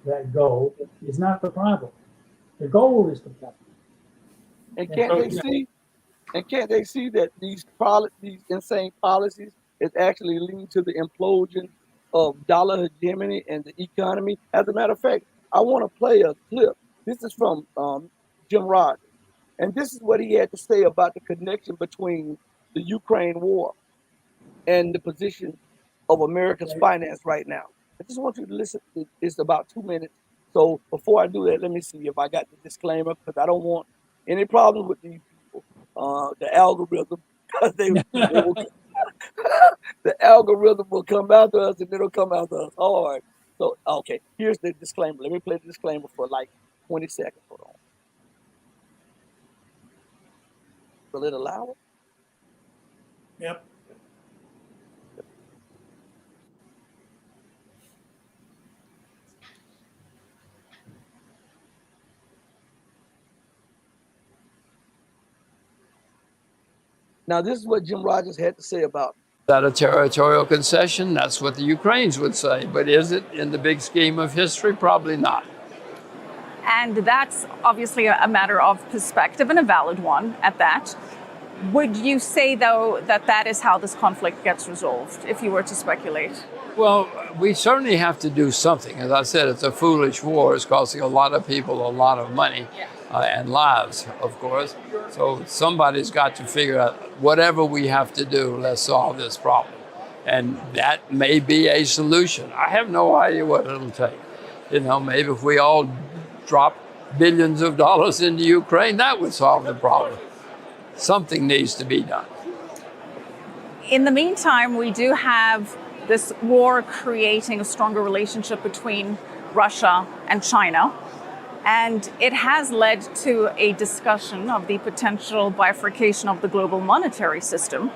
that goal is not the problem. The goal is the problem. And can't they see that these insane policies is actually leading to the implosion of dollar hegemony and the economy? As a matter of fact, I want to play a clip. This is from Jim Rogers, and this is what he had to say about the connection between the Ukraine war and the position of America's finance right now. I just want you to listen. It's about 2 minutes. So before I do that, let me see if I got the disclaimer, because I don't want any problems with these people. The algorithm, because the algorithm will come after us, and it'll come after us hard. So, okay, here's the disclaimer. Let me play the disclaimer for like 20 seconds. Hold on. Will it allow it? Yep. Now, this is what Jim Rogers had to say about it. Is that a territorial concession? That's what the Ukrainians would say. But is it in the big scheme of history? Probably not. And that's obviously a matter of perspective, and a valid one at that. Would you say, though, that that is how this conflict gets resolved, if you were to speculate? Well, we certainly have to do something. As I said, it's a foolish war. It's costing a lot of people a lot of money and lives, of course. So somebody's got to figure out whatever we have to do, let's solve this problem. And that may be a solution. I have no idea what it'll take. Maybe if we all drop billions of dollars into Ukraine, that would solve the problem. Something needs to be done. In the meantime, we do have this war creating a stronger relationship between Russia and China. And it has led to a discussion of the potential bifurcation of the global monetary system,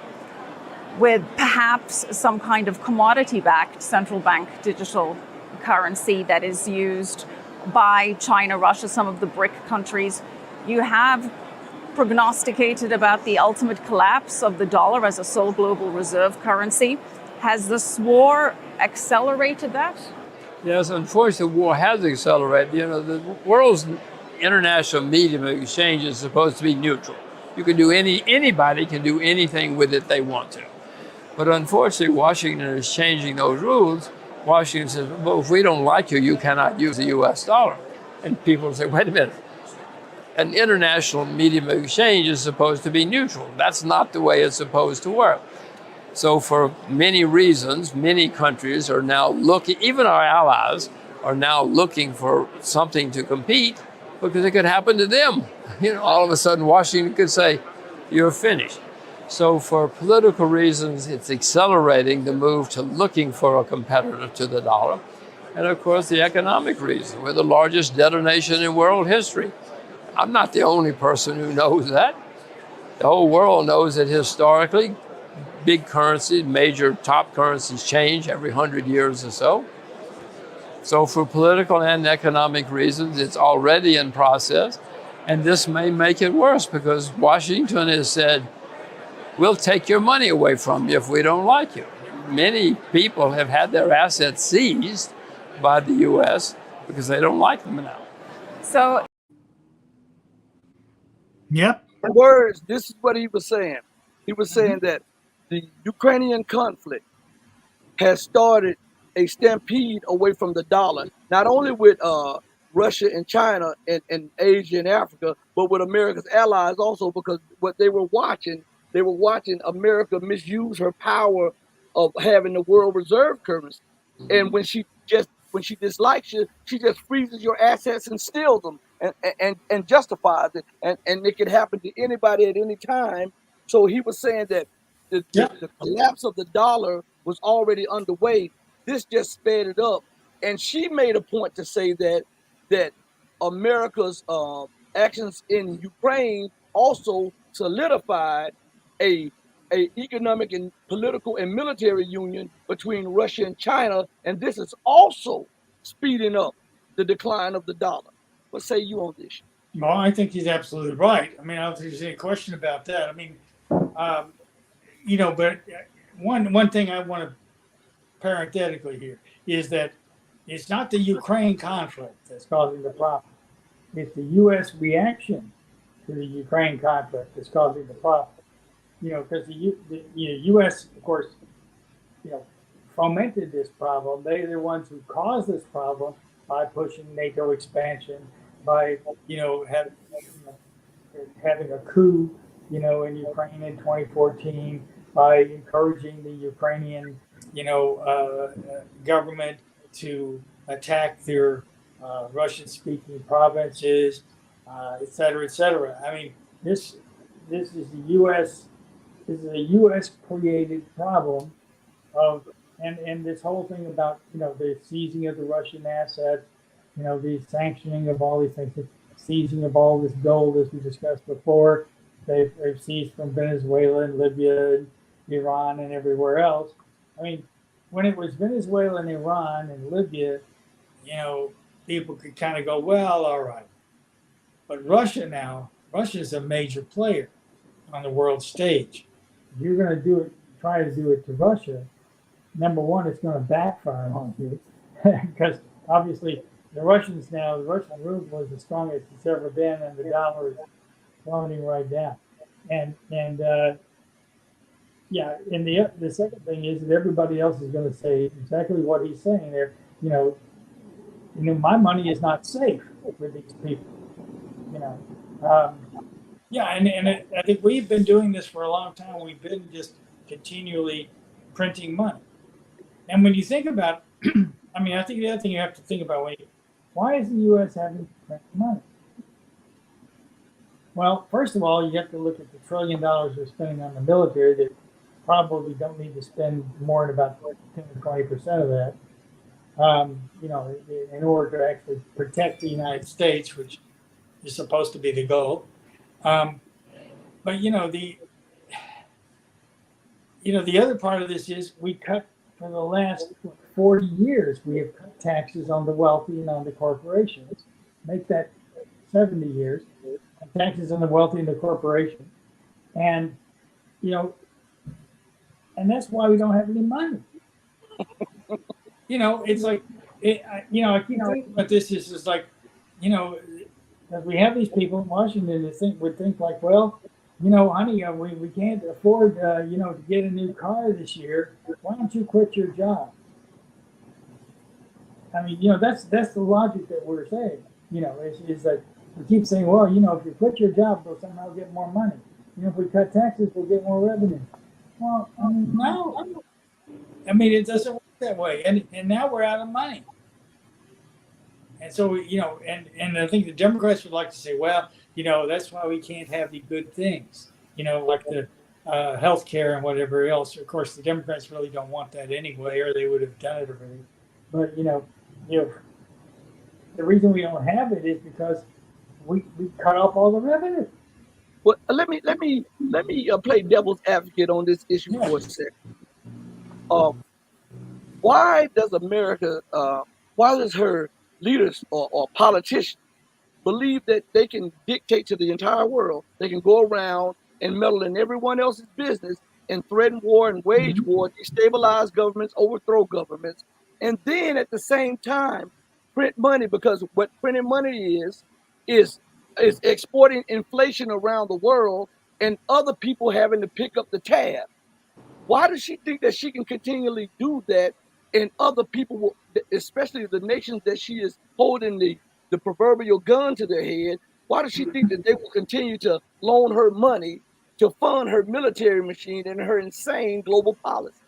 with perhaps some kind of commodity-backed central bank digital currency that is used by China, Russia, some of the BRIC countries. You have prognosticated about the ultimate collapse of the dollar as a sole global reserve currency. Has this war accelerated that? Yes, unfortunately, the war has accelerated. The world's international medium of exchange is supposed to be neutral. You can do anybody can do anything with it they want to. But unfortunately, Washington is changing those rules. Washington says, well, if we don't like you, you cannot use the US dollar. And people say, wait a minute. An international medium of exchange is supposed to be neutral. That's not the way it's supposed to work. So for many reasons, many countries are now looking, even our allies are now looking for something to compete, because it could happen to them. All of a sudden Washington could say, you're finished. So for political reasons, it's accelerating the move to looking for a competitor to the dollar. And of course, the economic reason. We're the largest debtor nation in world history. I'm not the only person who knows that. The whole world knows that historically, big currencies, major top currencies change every 100 years or so. So for political and economic reasons, it's already in process. And this may make it worse, because Washington has said, we'll take your money away from you if we don't like you. Many people have had their assets seized by the U.S. because they don't like them now. So, yep. In words, this is what he was saying. He was saying that the Ukrainian conflict has started a stampede away from the dollar, not only with Russia and China and Asia and Africa, but with America's allies also, because what they were watching America misuse her power of having the world reserve currency. And when she dislikes you, she just freezes your assets and steals them and justifies it. And it can happen to anybody at any time. So he was saying that the collapse of the dollar was already underway. This just sped it up. And she made a point to say that America's actions in Ukraine also solidified a economic and political and military union between Russia and China, and this is also speeding up the decline of the dollar. What say you on this? Well, I think he's absolutely right. I mean, I don't think there's any question about that. I mean, but one thing I want to parenthetically here is that it's not the Ukraine conflict that's causing the problem. It's the U.S. reaction to the Ukraine conflict that's causing the problem. Because the U.S., of course, fomented this problem. They're the ones who caused this problem by pushing NATO expansion, by having a coup, in Ukraine in 2014, by encouraging the Ukrainian, government to attack their Russian-speaking provinces, et cetera, et cetera. I mean, this is the U.S. This is a U.S. created problem and this whole thing about the seizing of the Russian assets, the sanctioning of all these things, the seizing of all this gold, as we discussed before. They've seized from Venezuela and Libya and Iran and everywhere else. I mean, when it was Venezuela and Iran and Libya, people could kind of go, well, all right. But Russia's a major player on the world stage. If you're going to try to do it to Russia, number one, it's going to backfire on you because obviously, the Russian ruble is the strongest it's ever been, and the dollar is plummeting right down. And yeah, and the second thing is that everybody else is going to say exactly what he's saying there. My money is not safe with these people. Yeah, and I think we've been doing this for a long time. We've been just continually printing money. And when you think about, I mean, I think the other thing you have to think about why is the U.S. having to print money? Well, first of all, you have to look at the $1 trillion we're spending on the military that probably don't need to spend more than about 10 or 20% of that, in order to actually protect the United States, which is supposed to be the goal. But the other part of this is we cut for the last 40 years. We have cut taxes on the wealthy and on the corporations. Make that 70 years. Taxes on the wealthy and the corporation, and and that's why we don't have any money. It's like I keep thinking about this. Is like, as we have these people in Washington that would think like, well, honey, we can't afford, to get a new car this year. Why don't you quit your job? I mean, that's the logic that we're saying. Is that we keep saying, well, if you quit your job, we'll somehow get more money. If we cut taxes, we'll get more revenue. Well, no. I mean, it doesn't work that way. And now we're out of money. And so, and I think the Democrats would like to say, well, that's why we can't have the good things, like the health care and whatever else. Of course, the Democrats really don't want that anyway, or they would have done it already. But, the reason we don't have it is because we cut off all the revenue. Well, let me play devil's advocate on this issue for a second. Why does America? Why does her leaders or politicians believe that they can dictate to the entire world? They can go around and meddle in everyone else's business and threaten war and wage war, destabilize governments, overthrow governments, and then at the same time print money, because what printing money is exporting inflation around the world and other people having to pick up the tab. Why does she think that she can continually do that, and other people will, especially the nations that she is holding the proverbial gun to their head, why does she think that they will continue to loan her money to fund her military machine and her insane global policy?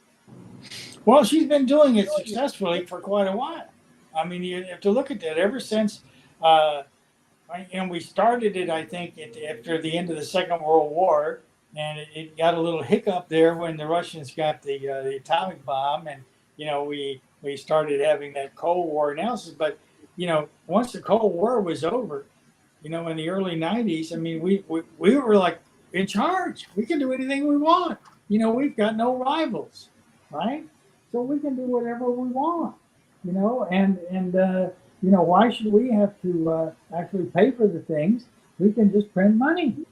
Well, she's been doing it successfully for quite a while. I mean, you have to look at that ever since, and we started it, I think, after the end of the Second World War, and it got a little hiccup there when the Russians got the atomic bomb, and we started having that Cold War analysis. But once the Cold War was over, in the early '90s, I mean, we were like in charge. We can do anything we want. We've got no rivals, right? So we can do whatever we want. Why should we have to actually pay for the things? We can just print money,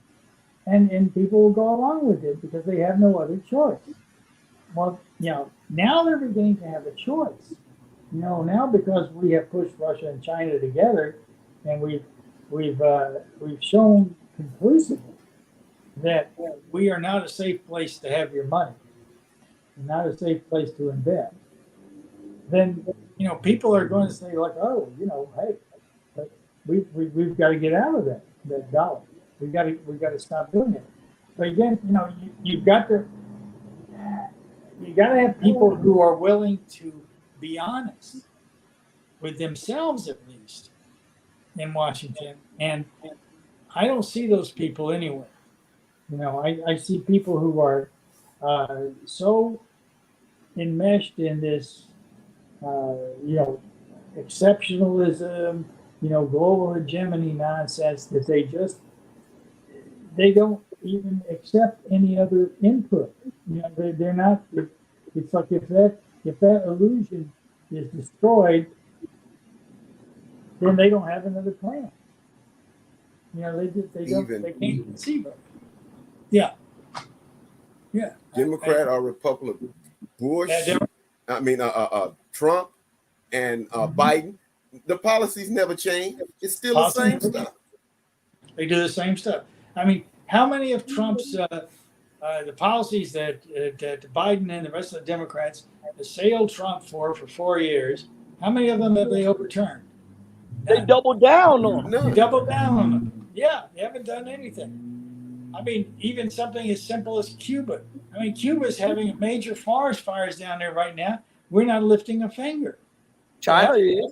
and people will go along with it because they have no other choice. Well, now they're beginning to have a choice. Now because we have pushed Russia and China together, and we've shown conclusively that we are not a safe place to have your money, not a safe place to invest. Then people are going to say like, oh, hey, but we've got to get out of that dollar. We've got to stop doing it. But again, you've got to have people who are willing to be honest with themselves, at least, in Washington. And I don't see those people anywhere. I see people who are so enmeshed in this, exceptionalism, global hegemony nonsense that they don't even accept any other input. They're not. It's like if that illusion is destroyed, then they don't have another plan. They can't conceive of it. Yeah. Democrat or Republican, Bush, Trump and Biden. the policies never change. It's still the same stuff. They do the same stuff. I mean, how many of Trump's the policies that Biden and the rest of the Democrats assailed Trump for 4 years, how many of them have they overturned? They doubled down on them. They doubled down on them. Yeah, they haven't done anything. I mean, even something as simple as Cuba. I mean, Cuba's having major forest fires down there right now. We're not lifting a finger. China is.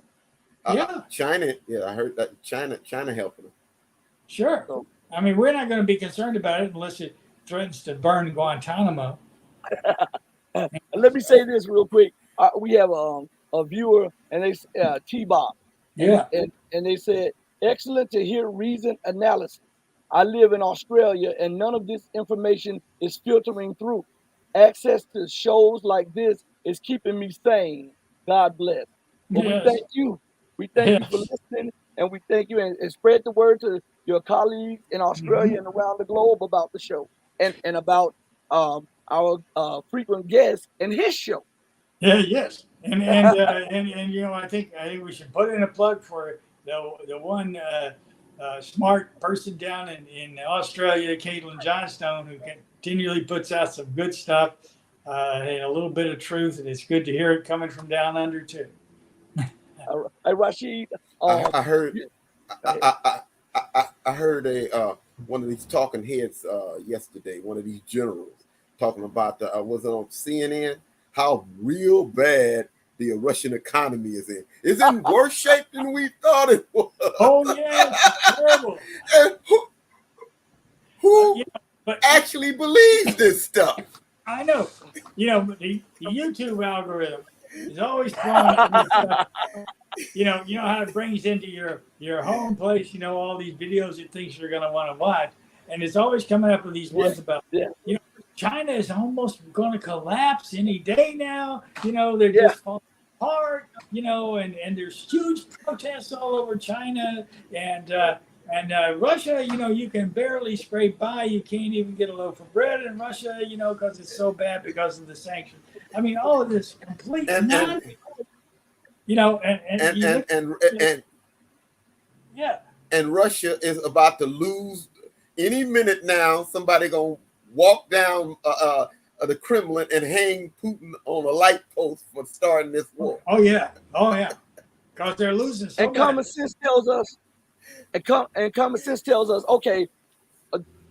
Yeah. China, yeah, I heard that China helping them. Sure. So, I mean, we're not going to be concerned about it unless it threatens to burn Guantanamo. let me say this real quick. We have a viewer, and they T-Bob. Yeah. And they said, excellent to hear reasoned analysis. I live in Australia, and none of this information is filtering through. Access to shows like this is keeping me sane. God bless. Well, Yes. we thank you. We thank you for listening, and we thank you, and spread the word to your colleagues in Australia and around the globe about the show, and about our frequent guest and his show. Yeah, yes, and you know, I think we should put in a plug for the one smart person down in Australia, Caitlin Johnstone, who continually puts out some good stuff and a little bit of truth, and it's good to hear it coming from down under too. Rashid, I heard I heard one of these talking heads yesterday, one of these generals talking about was it on CNN, how real bad the Russian economy is in. It's in worse shape than we thought it was. Oh yeah, it's terrible. And who actually believes this stuff? I know. You know, the YouTube algorithm is always throwing up this stuff. You know how it brings into your home place, you know, all these videos it thinks you're gonna want to watch. And it's always coming up with these ones about, you know, China is almost gonna collapse any day now. You know, they're just falling apart, you know, and there's huge protests all over China and Russia, you know, you can barely scrape by. You can't even get a loaf of bread in Russia, you know, because it's so bad because of the sanctions. I mean, all of this complete nonsense. You know, and Russia is about to lose any minute now. Somebody gonna walk down the Kremlin and hang Putin on a light post for starting this war. Oh yeah, because they're losing. So and common sense tells us, okay,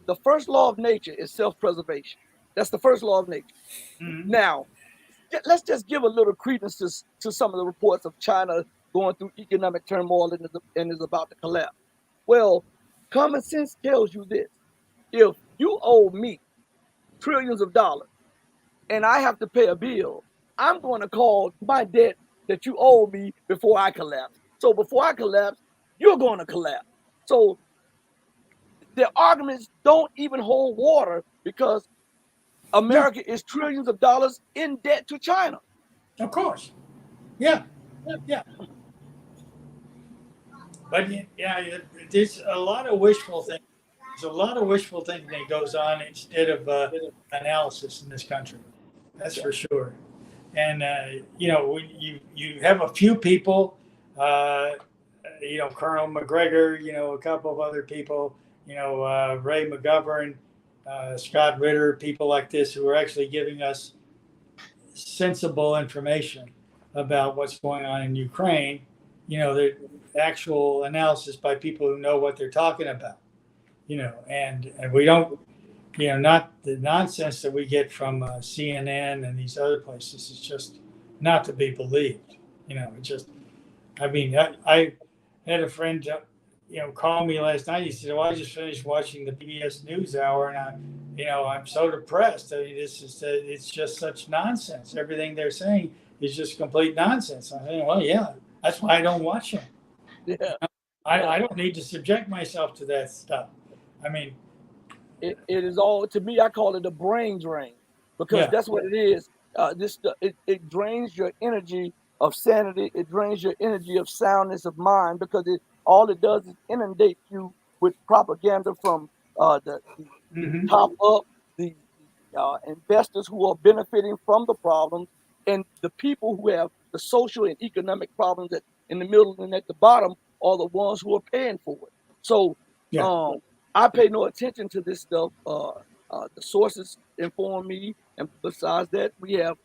the first law of nature is self-preservation. That's the first law of nature. Mm-hmm. Now, let's just give a little credence to some of the reports of China going through economic turmoil and is about to collapse. Well, common sense tells you this. If you owe me trillions of dollars and I have to pay a bill, I'm going to call my debt that you owe me before I collapse. So before I collapse, you're going to collapse. So their arguments don't even hold water because America is trillions of dollars in debt to China. Of course. Yeah. But yeah, there's a lot of wishful thinking. There's a lot of wishful thinking that goes on instead of analysis in this country. That's for sure. And, you know, you have a few people, you know, Colonel McGregor, you know, a couple of other people, you know, Ray McGovern, Scott Ritter, people like this who are actually giving us sensible information about what's going on in Ukraine. You know, the actual analysis by people who know what they're talking about, you know, and we don't, you know, not the nonsense that we get from CNN and these other places is just not to be believed. You know, it just, I mean, I had a friend, you know, call me last night. He said, "Well, I just finished watching the PBS NewsHour, and I'm so depressed. I mean, it's just such nonsense. Everything they're saying is just complete nonsense." I said, "Well, yeah, that's why I don't watch them. Yeah, I don't need to subject myself to that stuff. I mean, it is all, to me, I call it a brain drain, because that's what it is. It drains your energy of sanity. It drains your energy of soundness of mind, because all it does is inundate you with propaganda from the top up, the investors who are benefiting from the problems, and the people who have the social and economic problems that in the middle and at the bottom are the ones who are paying for it. So I pay no attention to this stuff. The sources inform me, and besides that, we have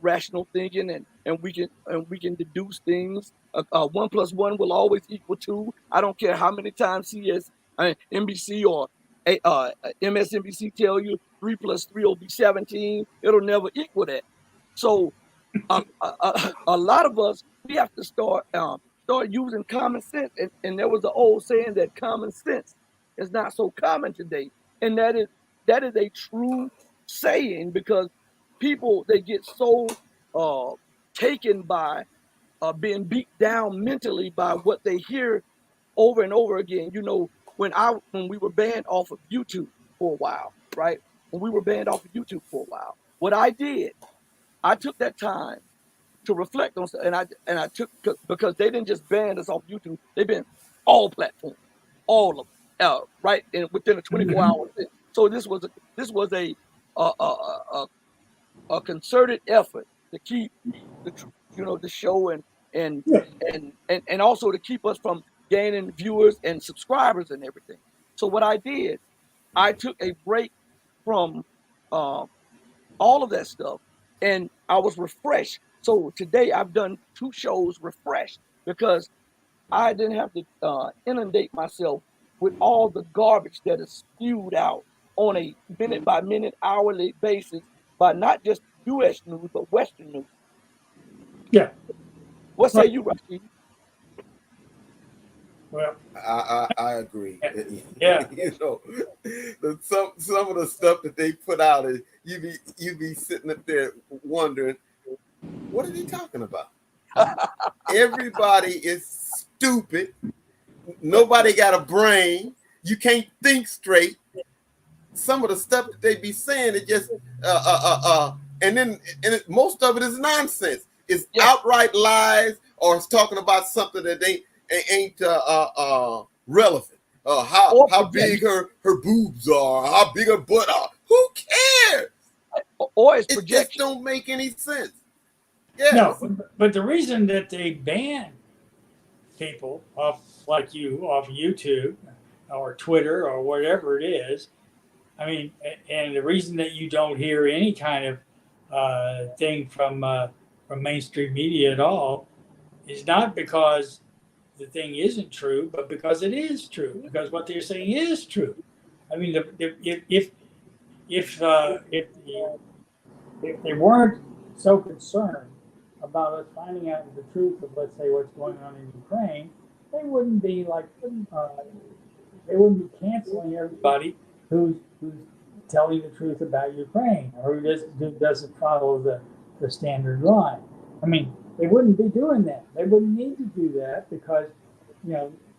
rational thinking, and we can deduce things. 1+1 will always equal 2. I don't care how many times NBC or MSNBC tell you 3+3 will be 17. It'll never equal that. So a lot of us, we have to start using common sense. And there was an old saying that common sense is not so common today, and that is a true saying, because people, they get so taken by being beat down mentally by what they hear over and over again. You know, when we were banned off of YouTube for a while, right? When we were banned off of YouTube for a while, what I did, I took that time to reflect on, and I took, because they didn't just ban us off YouTube, they banned all platforms, all of them, right? And within a 24 hours. So this was a concerted effort to keep the show and also to keep us from gaining viewers and subscribers and everything. So what I did, I took a break from all of that stuff, and I was refreshed. So today I've done 2 shows refreshed, because I didn't have to inundate myself with all the garbage that is spewed out on a minute by minute, hourly basis by not just U.S. news, but Western news. Yeah. What say you, Rashid? Well, I agree. Yeah. You know, some of the stuff that they put out is you be sitting up there wondering, what are they talking about? Everybody is stupid. Nobody got a brain. You can't think straight. Some of the stuff that they be saying, it just most of it is nonsense. It's outright lies, or it's talking about something that ain't relevant. How big her boobs are, how big her butt are. Who cares? Or it's it just don't make any sense. Yes. No, but the reason that they ban people off, like you, off YouTube or Twitter or whatever it is, I mean, and the reason that you don't hear any kind of thing from mainstream media at all is not because the thing isn't true, but because it is true. Because what they're saying is true. I mean, if they weren't so concerned about us finding out the truth of, let's say, what's going on in Ukraine, they wouldn't be they wouldn't be canceling everybody who's telling the truth about Ukraine, or who doesn't follow the standard line. I mean, they wouldn't be doing that. They wouldn't need to do that, because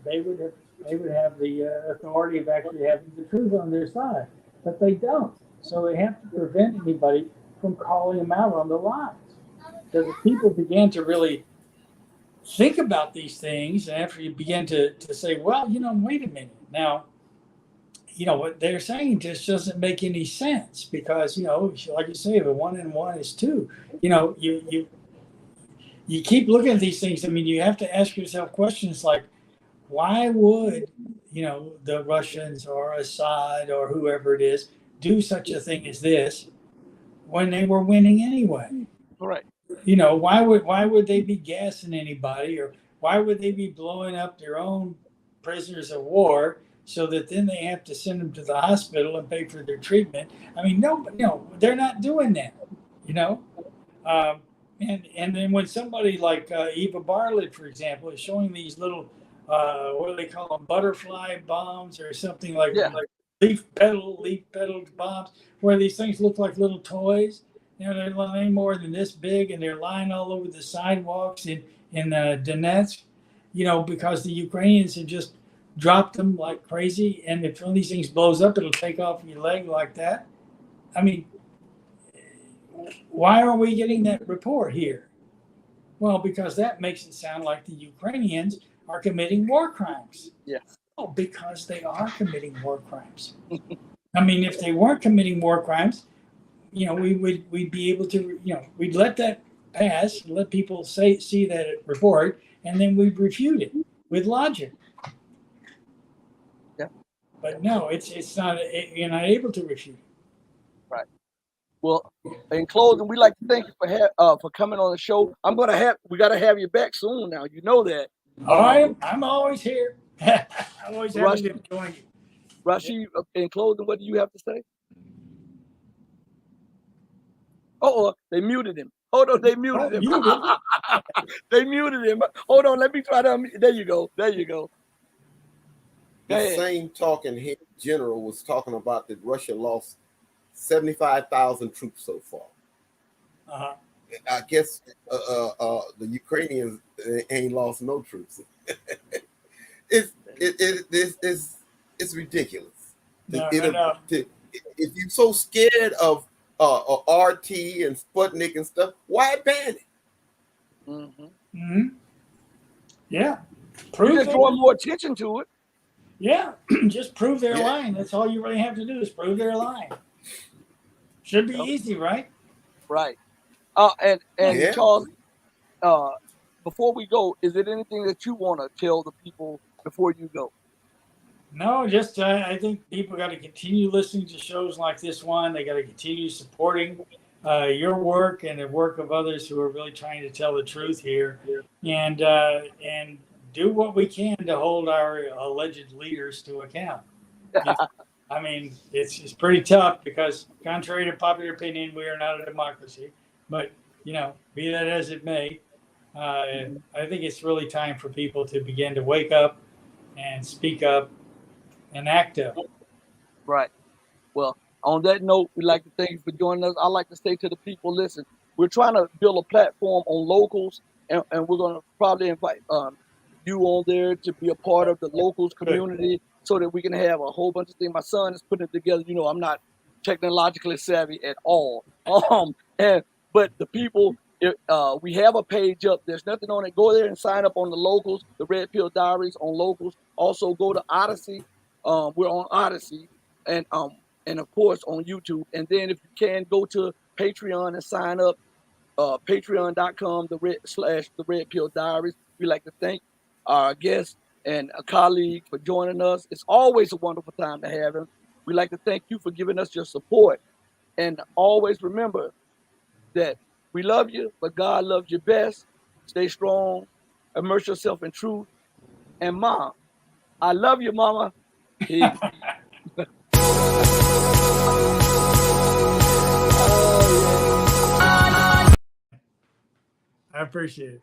they would have the authority of actually having the truth on their side, but they don't. So they have to prevent anybody from calling them out on the lies. Because if people began to really think about these things, and after you begin to say, well, wait a minute, now, what they're saying just doesn't make any sense, because, like you say, the 1 and 1 is 2. You keep looking at these things. I mean, you have to ask yourself questions like, why would, the Russians or Assad or whoever it is do such a thing as this when they were winning anyway? Right. Why would they be gassing anybody, or why would they be blowing up their own prisoners of war so that then they have to send them to the hospital and pay for their treatment? I mean, no, they're not doing that. And then when somebody like Eva Bartlett, for example, is showing these little what do they call them, butterfly bombs or something like leaf petaled bombs, where these things look like little toys. They're lying more than this big, and they're lying all over the sidewalks in Donetsk, because the Ukrainians have just dropped them like crazy. And if one of these things blows up, it'll take off your leg like that. I mean, why are we getting that report here? Well, because that makes it sound like the Ukrainians are committing war crimes. Yes. Oh, because they are committing war crimes. I mean, if they weren't committing war crimes, we'd be able to, we'd let that pass, let people see that report, and then we refute it with logic. Yeah. But no, it's not. You're not able to refute it. Right. Well, in closing, we'd like to thank you for coming on the show. We gotta have you back soon. Now you know that. I'm always here. I'm always happy to join you. Rashid, in closing, what do you have to say? Oh, they muted him. Hold on, they muted him. They muted him. Hold on, let me try to. There you go. There you go. The same talking head general was talking about that Russia lost 75,000 troops so far. Uh-huh. I guess the Ukrainians ain't lost no troops. It's ridiculous. No. If you're so scared of RT and Sputnik and stuff, why ban it? Mm-hmm. Mm-hmm. Yeah. Just drawing more attention to it. Yeah. Just prove their line. That's all you really have to do is prove their line. Should be easy, right? Right. And Charles, before we go, is there anything that you want to tell the people before you go? No, just I think people got to continue listening to shows like this one. They got to continue supporting your work and the work of others who are really trying to tell the truth here, and do what we can to hold our alleged leaders to account. I mean, it's pretty tough because, contrary to popular opinion, we are not a democracy. But be that as it may, I think it's really time for people to begin to wake up and speak up and act up. Right. Well, on that note, we'd like to thank you for joining us. I'd like to say to the people, listen, we're trying to build a platform on locals, and we're going to probably invite you on there to be a part of the locals community so that we can have a whole bunch of things. My son is putting it together. I'm not technologically savvy at all. But the people, we have a page up. There's nothing on it. Go there and sign up on the locals, the Red Pill Diaries on locals. Also go to Odyssey. We're on Odyssey, and of course on YouTube. And then if you can, go to Patreon and sign up. Patreon.com the Red Pill Diaries. We'd like to thank our guest and a colleague for joining us. It's always a wonderful time to have him. We'd like to thank you for giving us your support. And always remember that we love you, but God loves you best. Stay strong, immerse yourself in truth. And Mom, I love you, Mama. Peace. I appreciate it.